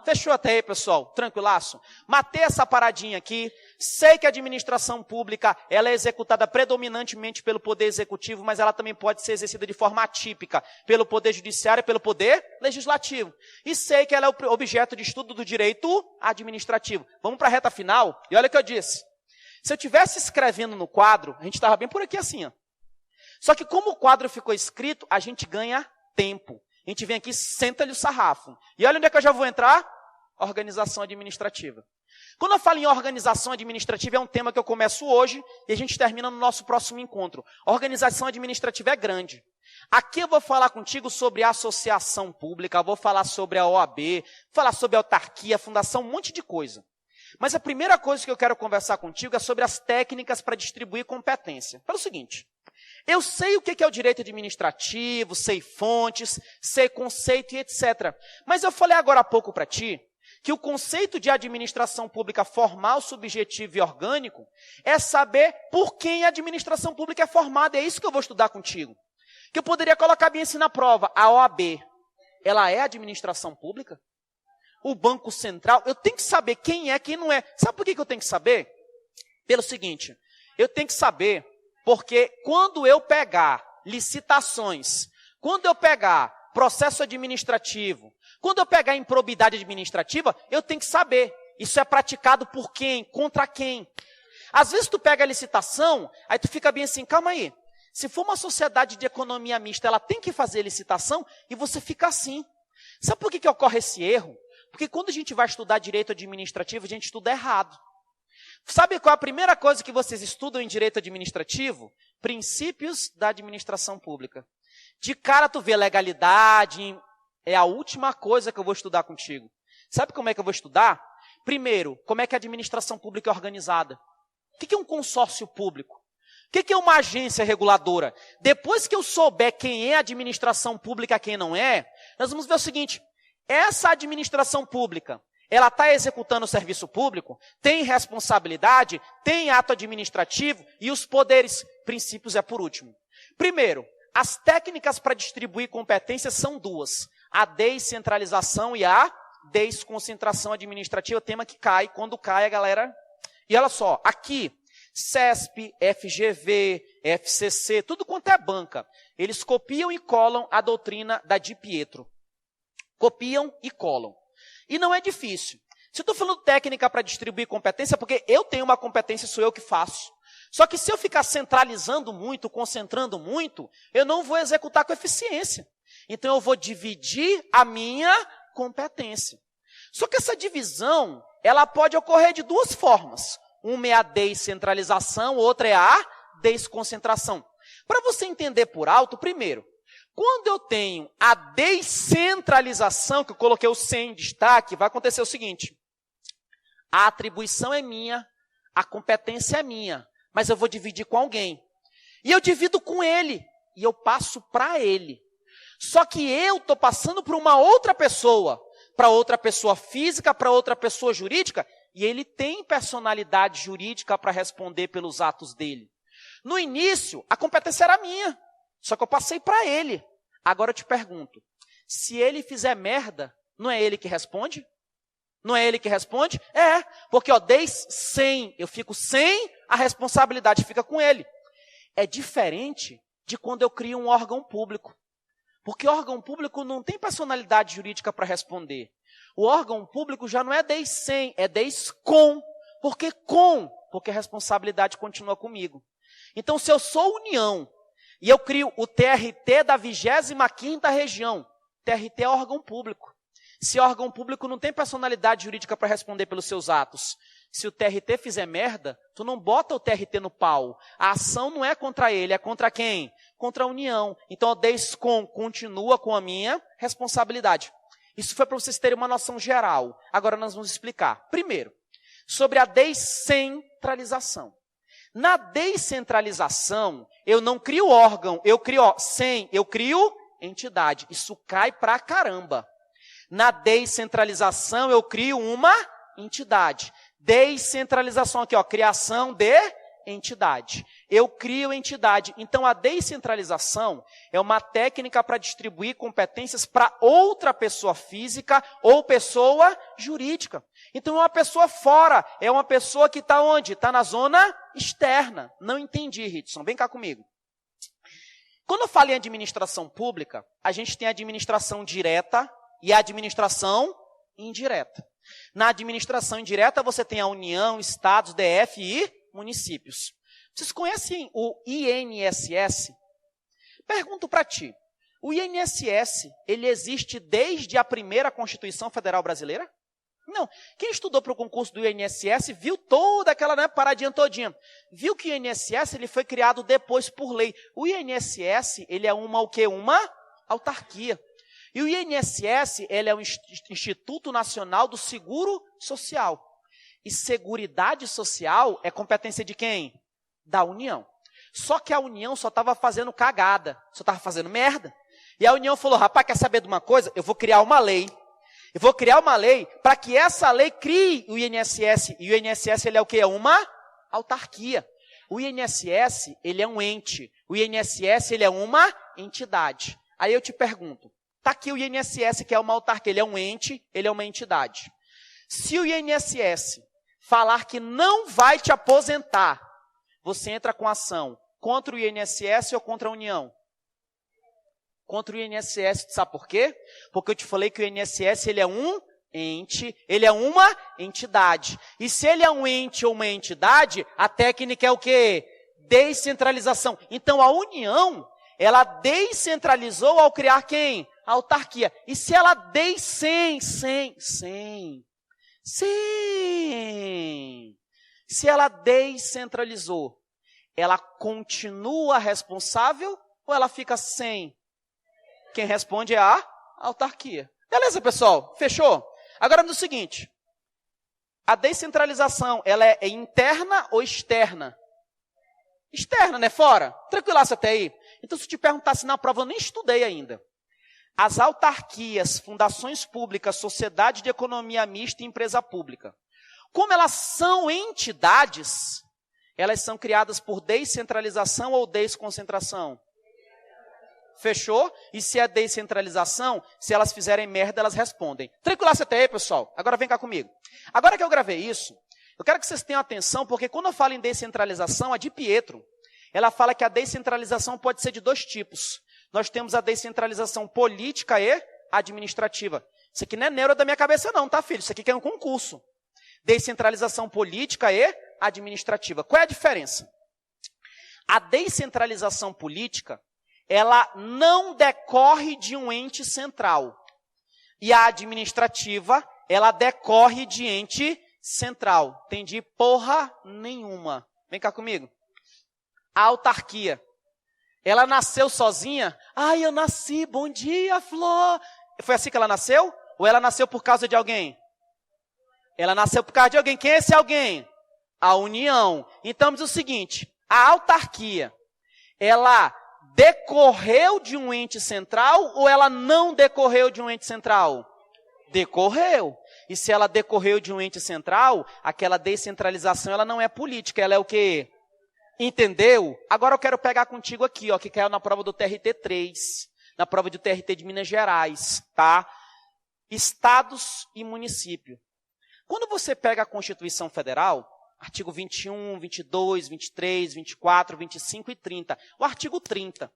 Fechou até aí, pessoal? Tranquilaço? Matei essa paradinha aqui. Sei que a administração pública, ela é executada predominantemente pelo Poder Executivo, mas ela também pode ser exercida de forma atípica pelo Poder Judiciário e pelo Poder Legislativo. E sei que ela é o objeto de estudo do direito administrativo. Vamos para a reta final? E olha o que eu disse. Se eu estivesse escrevendo no quadro, a gente estava bem por aqui assim, ó. Só que como o quadro ficou escrito, a gente ganha tempo. A gente vem aqui, senta-lhe o sarrafo. E olha onde é que eu já vou entrar? Organização administrativa. Quando eu falo em organização administrativa, é um tema que eu começo hoje e a gente termina no nosso próximo encontro. A organização administrativa é grande. Aqui eu vou falar contigo sobre a associação pública, vou falar sobre a OAB, falar sobre a autarquia, a fundação, um monte de coisa. Mas a primeira coisa que eu quero conversar contigo é sobre as técnicas para distribuir competência. Pelo seguinte, eu sei o que é o direito administrativo, sei fontes, sei conceito e etc. Mas eu falei agora há pouco para ti que o conceito de administração pública formal, subjetivo e orgânico é saber por quem a administração pública é formada. É isso que eu vou estudar contigo. Que eu poderia colocar bem assim na prova. A OAB, ela é administração pública? O Banco Central, eu tenho que saber quem é, quem não é. Sabe por que eu tenho que saber? Pelo seguinte, eu tenho que saber porque quando eu pegar licitações, quando eu pegar processo administrativo, quando eu pegar improbidade administrativa, eu tenho que saber. Isso é praticado por quem? Contra quem? Às vezes tu pega a licitação, aí tu fica bem assim, calma aí. Se for uma sociedade de economia mista, ela tem que fazer licitação e você fica assim. Sabe por que ocorre esse erro? Porque quando a gente vai estudar direito administrativo, a gente estuda errado. Sabe qual é a primeira coisa que vocês estudam em direito administrativo? Princípios da administração pública. De cara tu vê legalidade, é a última coisa que eu vou estudar contigo. Sabe como é que eu vou estudar? Primeiro, como é que a administração pública é organizada? O que é um consórcio público? O que é uma agência reguladora? Depois que eu souber quem é a administração pública e quem não é, nós vamos ver o seguinte, essa administração pública, ela está executando o serviço público, tem responsabilidade, tem ato administrativo e os poderes, princípios é por último. Primeiro, as técnicas para distribuir competências são duas. A descentralização e a desconcentração administrativa, tema que cai, quando cai a galera... E olha só, aqui, CESP, FGV, FCC, tudo quanto é banca, eles copiam e colam a doutrina da Di Pietro. Copiam e colam. E não é difícil. Se eu estou falando técnica para distribuir competência, porque eu tenho uma competência, sou eu que faço. Só que se eu ficar centralizando muito, concentrando muito, eu não vou executar com eficiência. Então eu vou dividir a minha competência. Só que essa divisão, ela pode ocorrer de duas formas. Uma é a descentralização, outra é a desconcentração. Para você entender por alto, primeiro, quando eu tenho a descentralização, que eu coloquei o sem em destaque, vai acontecer o seguinte: a atribuição é minha, a competência é minha, mas eu vou dividir com alguém. E eu divido com ele, e eu passo para ele. Só que eu estou passando para uma outra pessoa física, para outra pessoa jurídica, e ele tem personalidade jurídica para responder pelos atos dele. No início, a competência era minha, só que eu passei para ele. Agora eu te pergunto, se ele fizer merda, não é ele que responde? Não é ele que responde? É, porque eu fico sem, a responsabilidade fica com ele. É diferente de quando eu crio um órgão público. Porque órgão público não tem personalidade jurídica para responder. O órgão público já não é sem, é com. Por que com? Porque a responsabilidade continua comigo. Então, se eu sou União e eu crio o TRT da 25ª região, TRT é órgão público. Se órgão público não tem personalidade jurídica para responder pelos seus atos, se o TRT fizer merda, tu não bota o TRT no pau. A ação não é contra ele, é contra quem? Contra a União. Então, a DESCOM continua com a minha responsabilidade. Isso foi para vocês terem uma noção geral. Agora nós vamos explicar. Primeiro, sobre a descentralização. Na descentralização, eu não crio órgão, eu crio entidade. Isso cai pra caramba. Na descentralização, eu crio uma entidade. Descentralização aqui, criação de entidade. Eu crio entidade. Então, a descentralização é uma técnica para distribuir competências para outra pessoa física ou pessoa jurídica. Então, é uma pessoa fora, é uma pessoa que está onde? Está na zona externa. Não entendi, Ritson. Vem cá comigo. Quando eu falo em administração pública, a gente tem a administração direta e a administração indireta. Na administração indireta, você tem a União, Estados, DF e municípios. Vocês conhecem o INSS? Pergunto para ti. O INSS, ele existe desde a primeira Constituição Federal Brasileira? Não. Quem estudou para o concurso do INSS viu toda aquela paradinha todinha. Viu que o INSS ele foi criado depois por lei. O INSS, ele é o quê? Uma autarquia. E o INSS, ele é o Instituto Nacional do Seguro Social. E Seguridade Social é competência de quem? Da União. Só que a União só estava fazendo cagada, só estava fazendo merda. E a União falou, rapaz, quer saber de uma coisa? Eu vou criar uma lei. Eu vou criar uma lei para que essa lei crie o INSS. E o INSS, ele é o quê? É uma autarquia. O INSS, ele é um ente. O INSS, ele é uma entidade. Aí eu te pergunto, está aqui o INSS, que é uma autarquia, ele é um ente, ele é uma entidade. Se o INSS falar que não vai te aposentar, você entra com ação contra o INSS ou contra a União? Contra o INSS, sabe por quê? Porque eu te falei que o INSS ele é um ente, ele é uma entidade. E se ele é um ente ou uma entidade, a técnica é o quê? Descentralização. Então a União, ela descentralizou ao criar quem? A autarquia. E se ela se ela descentralizou, ela continua responsável ou ela fica sem? Quem responde é a autarquia. Beleza, pessoal? Fechou? Agora, no seguinte, a descentralização, ela é interna ou externa? Externa, né? Fora. Tranquilaço até aí. Então, se eu te perguntasse na prova, eu nem estudei ainda. As autarquias, fundações públicas, sociedade de economia mista e empresa pública. Como elas são entidades, elas são criadas por descentralização ou desconcentração? Fechou? E se é descentralização, se elas fizerem merda, elas respondem. Tranquilaço até aí, pessoal. Agora vem cá comigo. Agora que eu gravei isso, eu quero que vocês tenham atenção, porque quando eu falo em descentralização, a de Pietro, ela fala que a descentralização pode ser de dois tipos. Nós temos a descentralização política e administrativa. Isso aqui não é neuro da minha cabeça não, tá, filho? Isso aqui é um concurso. Descentralização política e administrativa. Qual é a diferença? A descentralização política, ela não decorre de um ente central. E a administrativa, ela decorre de ente central. Entendi porra nenhuma. Vem cá comigo. A autarquia, ela nasceu sozinha? Ai, eu nasci, bom dia, Flor. Foi assim que ela nasceu? Ou ela nasceu por causa de alguém? Ela nasceu por causa de alguém. Quem é esse alguém? A União. Então, diz o seguinte, a autarquia, ela decorreu de um ente central ou ela não decorreu de um ente central? Decorreu. E se ela decorreu de um ente central, aquela descentralização, ela não é política, ela é o quê? Entendeu? Agora eu quero pegar contigo aqui, ó, que caiu na prova do TRT3, na prova do TRT de Minas Gerais, tá? Estados e município. Quando você pega a Constituição Federal, artigo 21, 22, 23, 24, 25 e 30. O artigo 30.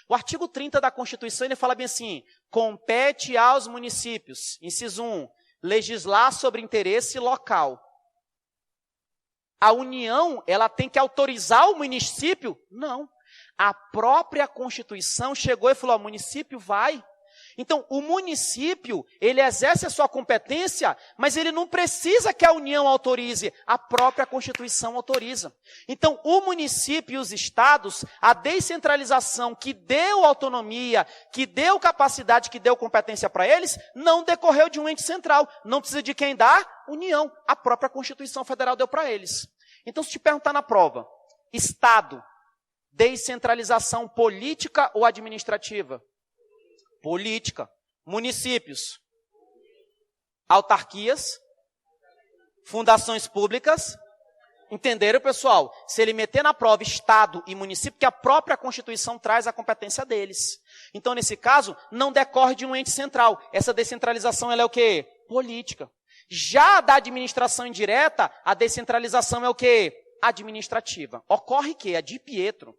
O artigo 30 da Constituição, ele fala bem assim, compete aos municípios, inciso 1, legislar sobre interesse local. A União, ela tem que autorizar o município? Não. A própria Constituição chegou e falou, o município vai. Então, o município, ele exerce a sua competência, mas ele não precisa que a União autorize, a própria Constituição autoriza. Então, o município e os estados, a descentralização que deu autonomia, que deu capacidade, que deu competência para eles, não decorreu de um ente central. Não precisa de quem dá? União. A própria Constituição Federal deu para eles. Então, se te perguntar na prova, estado, descentralização política ou administrativa? Política. Municípios. Autarquias. Fundações públicas. Entenderam, pessoal? Se ele meter na prova Estado e município, que a própria Constituição traz a competência deles. Então, nesse caso, não decorre de um ente central. Essa descentralização, ela é o quê? Política. Já da administração indireta, a descentralização é o quê? Administrativa. Ocorre que a de Pietro.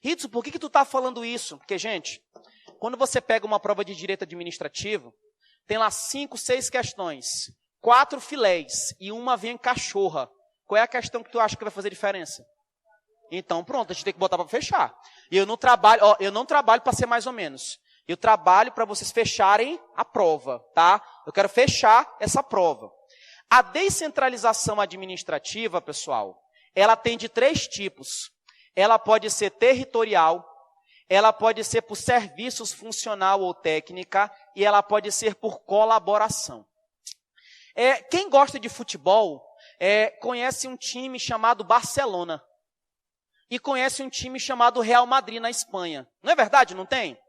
Ritsu, por que tu está falando isso? Porque, gente, quando você pega uma prova de direito administrativo, tem lá 5, 6 questões, 4 filés e uma vem cachorra. Qual é a questão que tu acha que vai fazer diferença? Então, pronto, a gente tem que botar para fechar. E eu não trabalho para ser mais ou menos. Eu trabalho para vocês fecharem a prova, tá? Eu quero fechar essa prova. A descentralização administrativa, pessoal, ela tem de 3 tipos. Ela pode ser territorial, ela pode ser por serviços funcional ou técnica, e ela pode ser por colaboração. Quem gosta de futebol, conhece um time chamado Barcelona. E conhece um time chamado Real Madrid na Espanha. Não é verdade? Não tem?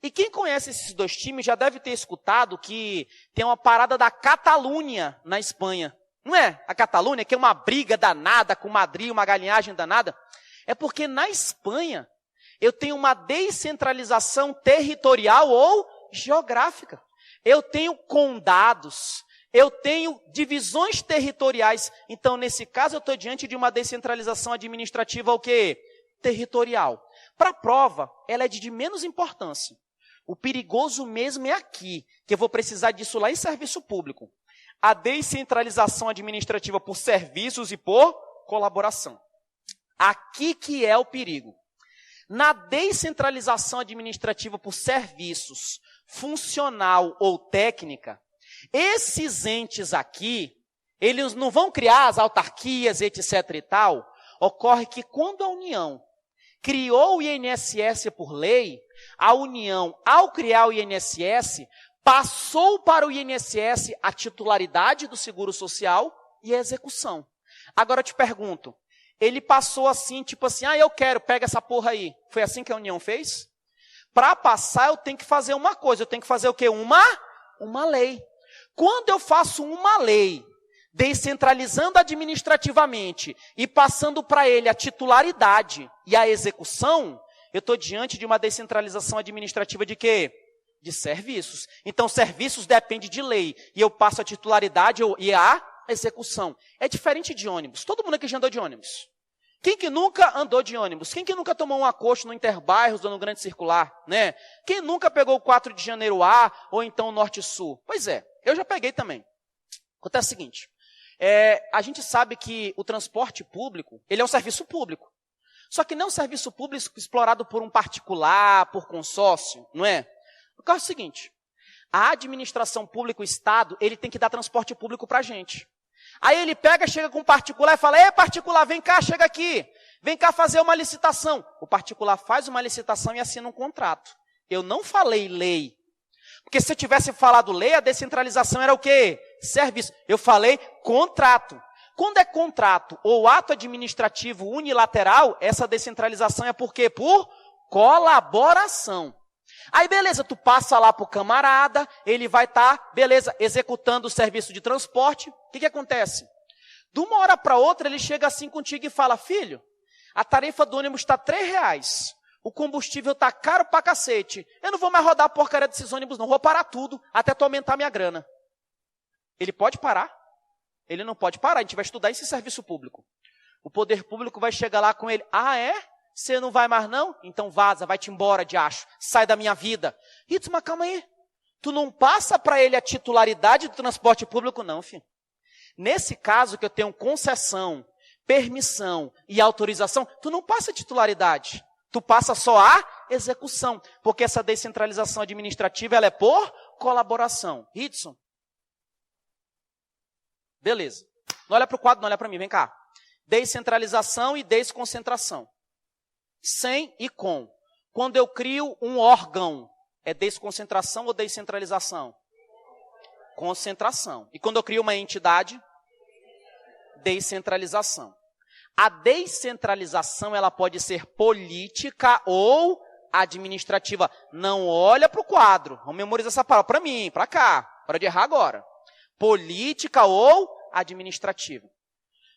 E quem conhece esses 2 times já deve ter escutado que tem uma parada da Catalunha na Espanha. Não é? A Catalunha, que é uma briga danada com Madrid, uma galinhagem danada. É porque na Espanha eu tenho uma descentralização territorial ou geográfica. Eu tenho condados, eu tenho divisões territoriais. Então, nesse caso, eu estou diante de uma descentralização administrativa o quê? Territorial. Para a prova, ela é de menos importância. O perigoso mesmo é aqui, que eu vou precisar disso lá em serviço público. A descentralização administrativa por serviços e por colaboração. Aqui que é o perigo. Na descentralização administrativa por serviços, funcional ou técnica, esses entes aqui, eles não vão criar as autarquias, etc. e tal. Ocorre que quando a União criou o INSS por lei, a União, ao criar o INSS, passou para o INSS a titularidade do seguro social e a execução. Agora eu te pergunto, ele passou assim, tipo assim, eu quero, pega essa porra aí. Foi assim que a União fez? Para passar, eu tenho que fazer uma coisa. Eu tenho que fazer o quê? Uma lei. Quando eu faço uma lei, descentralizando administrativamente e passando para ele a titularidade e a execução, eu estou diante de uma descentralização administrativa de quê? De serviços. Então, serviços depende de lei. E eu passo a titularidade e a execução. É diferente de ônibus. Todo mundo aqui já andou de ônibus. Quem que nunca andou de ônibus? Quem que nunca tomou um acosto no Interbairros ou no Grande Circular? Né? Quem nunca pegou o 4 de Janeiro A ou então o Norte Sul? Pois é, eu já peguei também. Acontece o seguinte, a gente sabe que o transporte público, ele é um serviço público. Só que não é um serviço público explorado por um particular, por consórcio, não é? O caso é o seguinte, a administração pública, o Estado, ele tem que dar transporte público para a gente. Aí ele pega, chega com um particular e fala, ei, particular, vem cá, chega aqui, vem cá fazer uma licitação. O particular faz uma licitação e assina um contrato. Eu não falei lei. Porque se eu tivesse falado lei, a descentralização era o quê? Serviço. Eu falei contrato. Quando é contrato ou ato administrativo unilateral, essa descentralização é por quê? Por colaboração. Aí beleza, tu passa lá pro camarada, ele vai estar, beleza, executando o serviço de transporte. O que acontece? De uma hora para outra, ele chega assim contigo e fala, filho, a tarifa do ônibus está R$3. O combustível está caro pra cacete. Eu não vou mais rodar a porcaria desses ônibus não, vou parar tudo até tu aumentar minha grana. Ele pode parar? Ele não pode parar, a gente vai estudar esse serviço público. O poder público vai chegar lá com ele, ah é? Você não vai mais não? Então vaza, vai-te embora, diacho. Sai da minha vida. Ritz, mas calma aí. Tu não passa para ele a titularidade do transporte público não, filho. Nesse caso que eu tenho concessão, permissão e autorização, tu não passa a titularidade. Tu passa só a execução. Porque essa descentralização administrativa ela é por colaboração. Ritson. Beleza. Não olha para o quadro, não olha para mim, vem cá. Descentralização e desconcentração. Sem e com. Quando eu crio um órgão, é desconcentração ou descentralização? Concentração. E quando eu crio uma entidade? Descentralização. A descentralização ela pode ser política ou administrativa. Não olha para o quadro. Vamos memorizar essa palavra. Para mim, para cá. Para de errar agora. Política ou administrativa.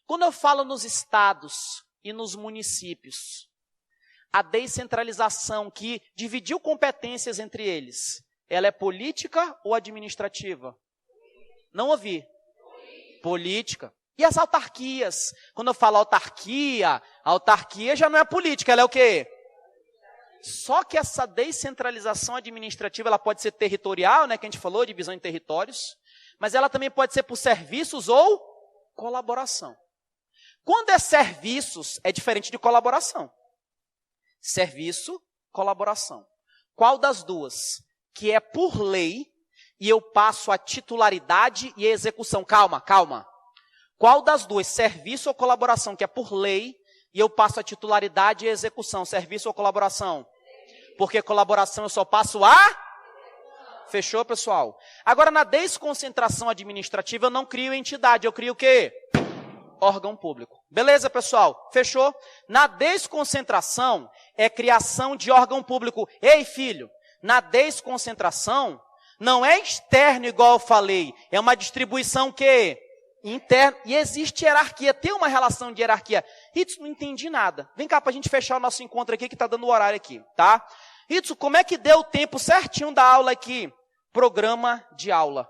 Quando eu falo nos estados e nos municípios, a descentralização que dividiu competências entre eles, ela é política ou administrativa? Não ouvi. Política. E as autarquias? Quando eu falo autarquia, a autarquia já não é política, ela é o quê? Só que essa descentralização administrativa, ela pode ser territorial, né, que a gente falou, divisão em territórios, mas ela também pode ser por serviços ou colaboração. Quando é serviços, é diferente de colaboração. Serviço, colaboração. Qual das duas? Que é por lei e eu passo a titularidade e a execução. Calma, calma. Qual das duas? Serviço ou colaboração? Que é por lei e eu passo a titularidade e a execução. Serviço ou colaboração? Porque colaboração eu só passo a... Fechou, pessoal? Agora, na desconcentração administrativa, eu não crio entidade. Eu crio o quê? Órgão público. Beleza, pessoal? Fechou? Na desconcentração, é criação de órgão público. Ei, filho, na desconcentração, não é externo igual eu falei. É uma distribuição que interna. E existe hierarquia. Tem uma relação de hierarquia. Ritsu, não entendi nada. Vem cá para a gente fechar o nosso encontro aqui, que está dando o horário aqui, tá? Ritsu, como é que deu o tempo certinho da aula aqui? Programa de aula.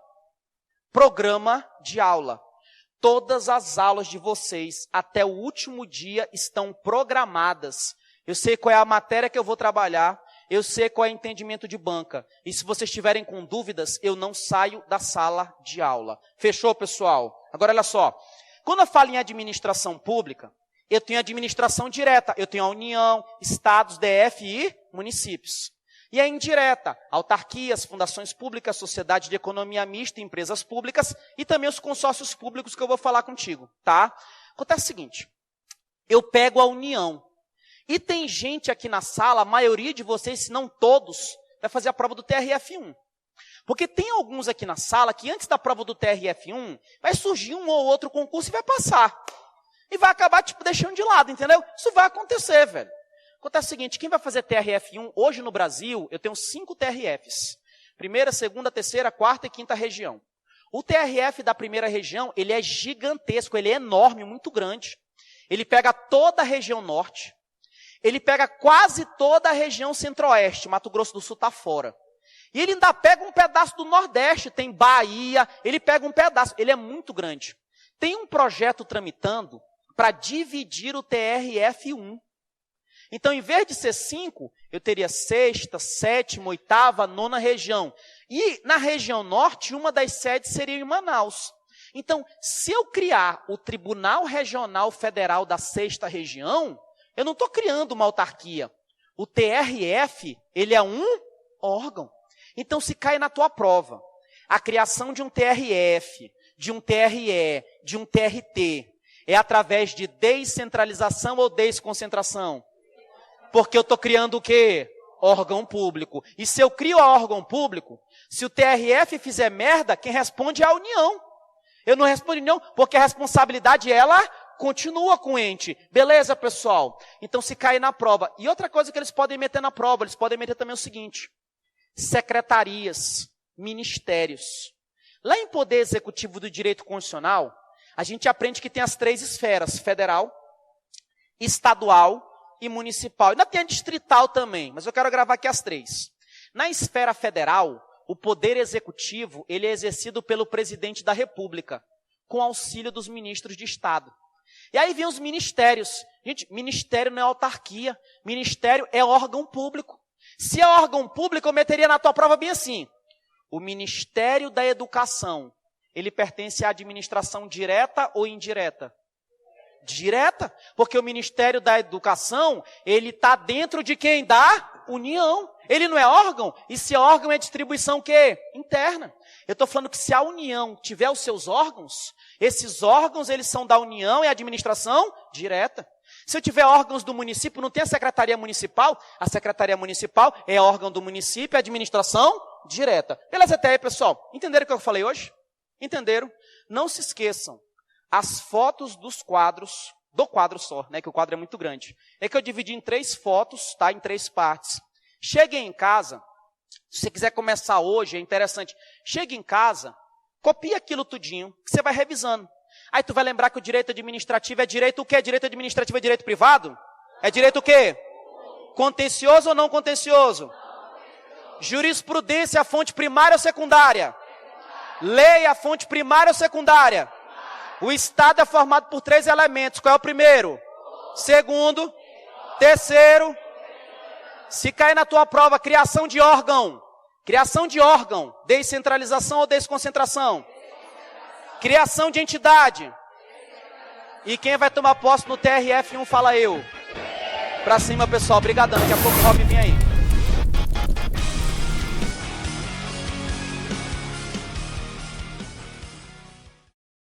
Programa de aula. Todas as aulas de vocês, até o último dia, estão programadas. Eu sei qual é a matéria que eu vou trabalhar, eu sei qual é o entendimento de banca. E se vocês estiverem com dúvidas, eu não saio da sala de aula. Fechou, pessoal? Agora, olha só. Quando eu falo em administração pública, eu tenho administração direta. Eu tenho a União, estados, DF e municípios. E a indireta, autarquias, fundações públicas, sociedade de economia mista, empresas públicas e também os consórcios públicos que eu vou falar contigo, tá? Acontece o seguinte, eu pego a União e tem gente aqui na sala, a maioria de vocês, se não todos, vai fazer a prova do TRF1. Porque tem alguns aqui na sala que antes da prova do TRF1, vai surgir um ou outro concurso e vai passar. E vai acabar, tipo, deixando de lado, entendeu? Isso vai acontecer, velho. Acontece o seguinte, quem vai fazer TRF1 hoje no Brasil, eu tenho 5 TRFs. Primeira, segunda, terceira, quarta e quinta região. O TRF da primeira região, ele é gigantesco, ele é enorme, muito grande. Ele pega toda a região norte, ele pega quase toda a região centro-oeste, Mato Grosso do Sul está fora. E ele ainda pega um pedaço do Nordeste, tem Bahia, ele pega um pedaço, ele é muito grande. Tem um projeto tramitando para dividir o TRF1. Então, em vez de ser 5, eu teria 6ª, 7ª, 8ª, 9ª região. E na região norte, uma das sedes seria em Manaus. Então, se eu criar o Tribunal Regional Federal da 6ª região, Eu não estou criando uma autarquia. O TRF, ele é um órgão. Então, se cai na tua prova a criação de um TRF, de um TRE, de um TRT, é através de descentralização ou desconcentração? Porque eu estou criando o quê? Órgão público. E se eu crio órgão público, se o TRF fizer merda, quem responde é a União. Eu não respondo União, porque a responsabilidade, ela continua com o ente. Beleza, pessoal? Então, se cair na prova. E outra coisa que eles podem meter na prova, eles podem meter também o seguinte: secretarias, ministérios. Lá em Poder Executivo do Direito Constitucional, a gente aprende que tem as 3 esferas: federal, estadual e municipal. Ainda tem a distrital também, mas eu quero gravar aqui as 3. Na esfera federal, o Poder Executivo, ele é exercido pelo Presidente da República, com auxílio dos ministros de Estado. E aí vem os ministérios. Gente, ministério não é autarquia, ministério é órgão público. Se é órgão público, eu meteria na tua prova bem assim: o Ministério da Educação, ele pertence à administração direta ou indireta? Direta, porque o Ministério da Educação, ele está dentro de quem? Da União. Ele não é órgão, e se é órgão é distribuição o quê? Interna. Eu estou falando que se a União tiver os seus órgãos, esses órgãos eles são da União e administração direta. Se eu tiver órgãos do município, não tem a Secretaria Municipal? A Secretaria Municipal é órgão do município e administração direta. Beleza até aí, pessoal? Entenderam o que eu falei hoje? Entenderam? Não se esqueçam, as fotos dos quadros, do quadro só, né, que o quadro é muito grande, é que eu dividi em 3 fotos, tá, em 3 partes. Cheguem em casa, se você quiser começar hoje, é interessante, chegue em casa, copia aquilo tudinho, que você vai revisando. Aí tu vai lembrar que o direito administrativo é direito o quê? Direito administrativo é direito privado? É direito o quê? Contencioso ou não contencioso? Jurisprudência, a fonte primária ou secundária? Lei, a fonte primária ou secundária? O Estado é formado por 3 elementos. Qual é o primeiro? Segundo? Terceiro? Se cair na tua prova, criação de órgão. Criação de órgão. Descentralização ou desconcentração? Criação de entidade. E quem vai tomar posse no TRF1, fala eu. Pra cima, pessoal. Obrigadão. Daqui a pouco o Rob vem aí.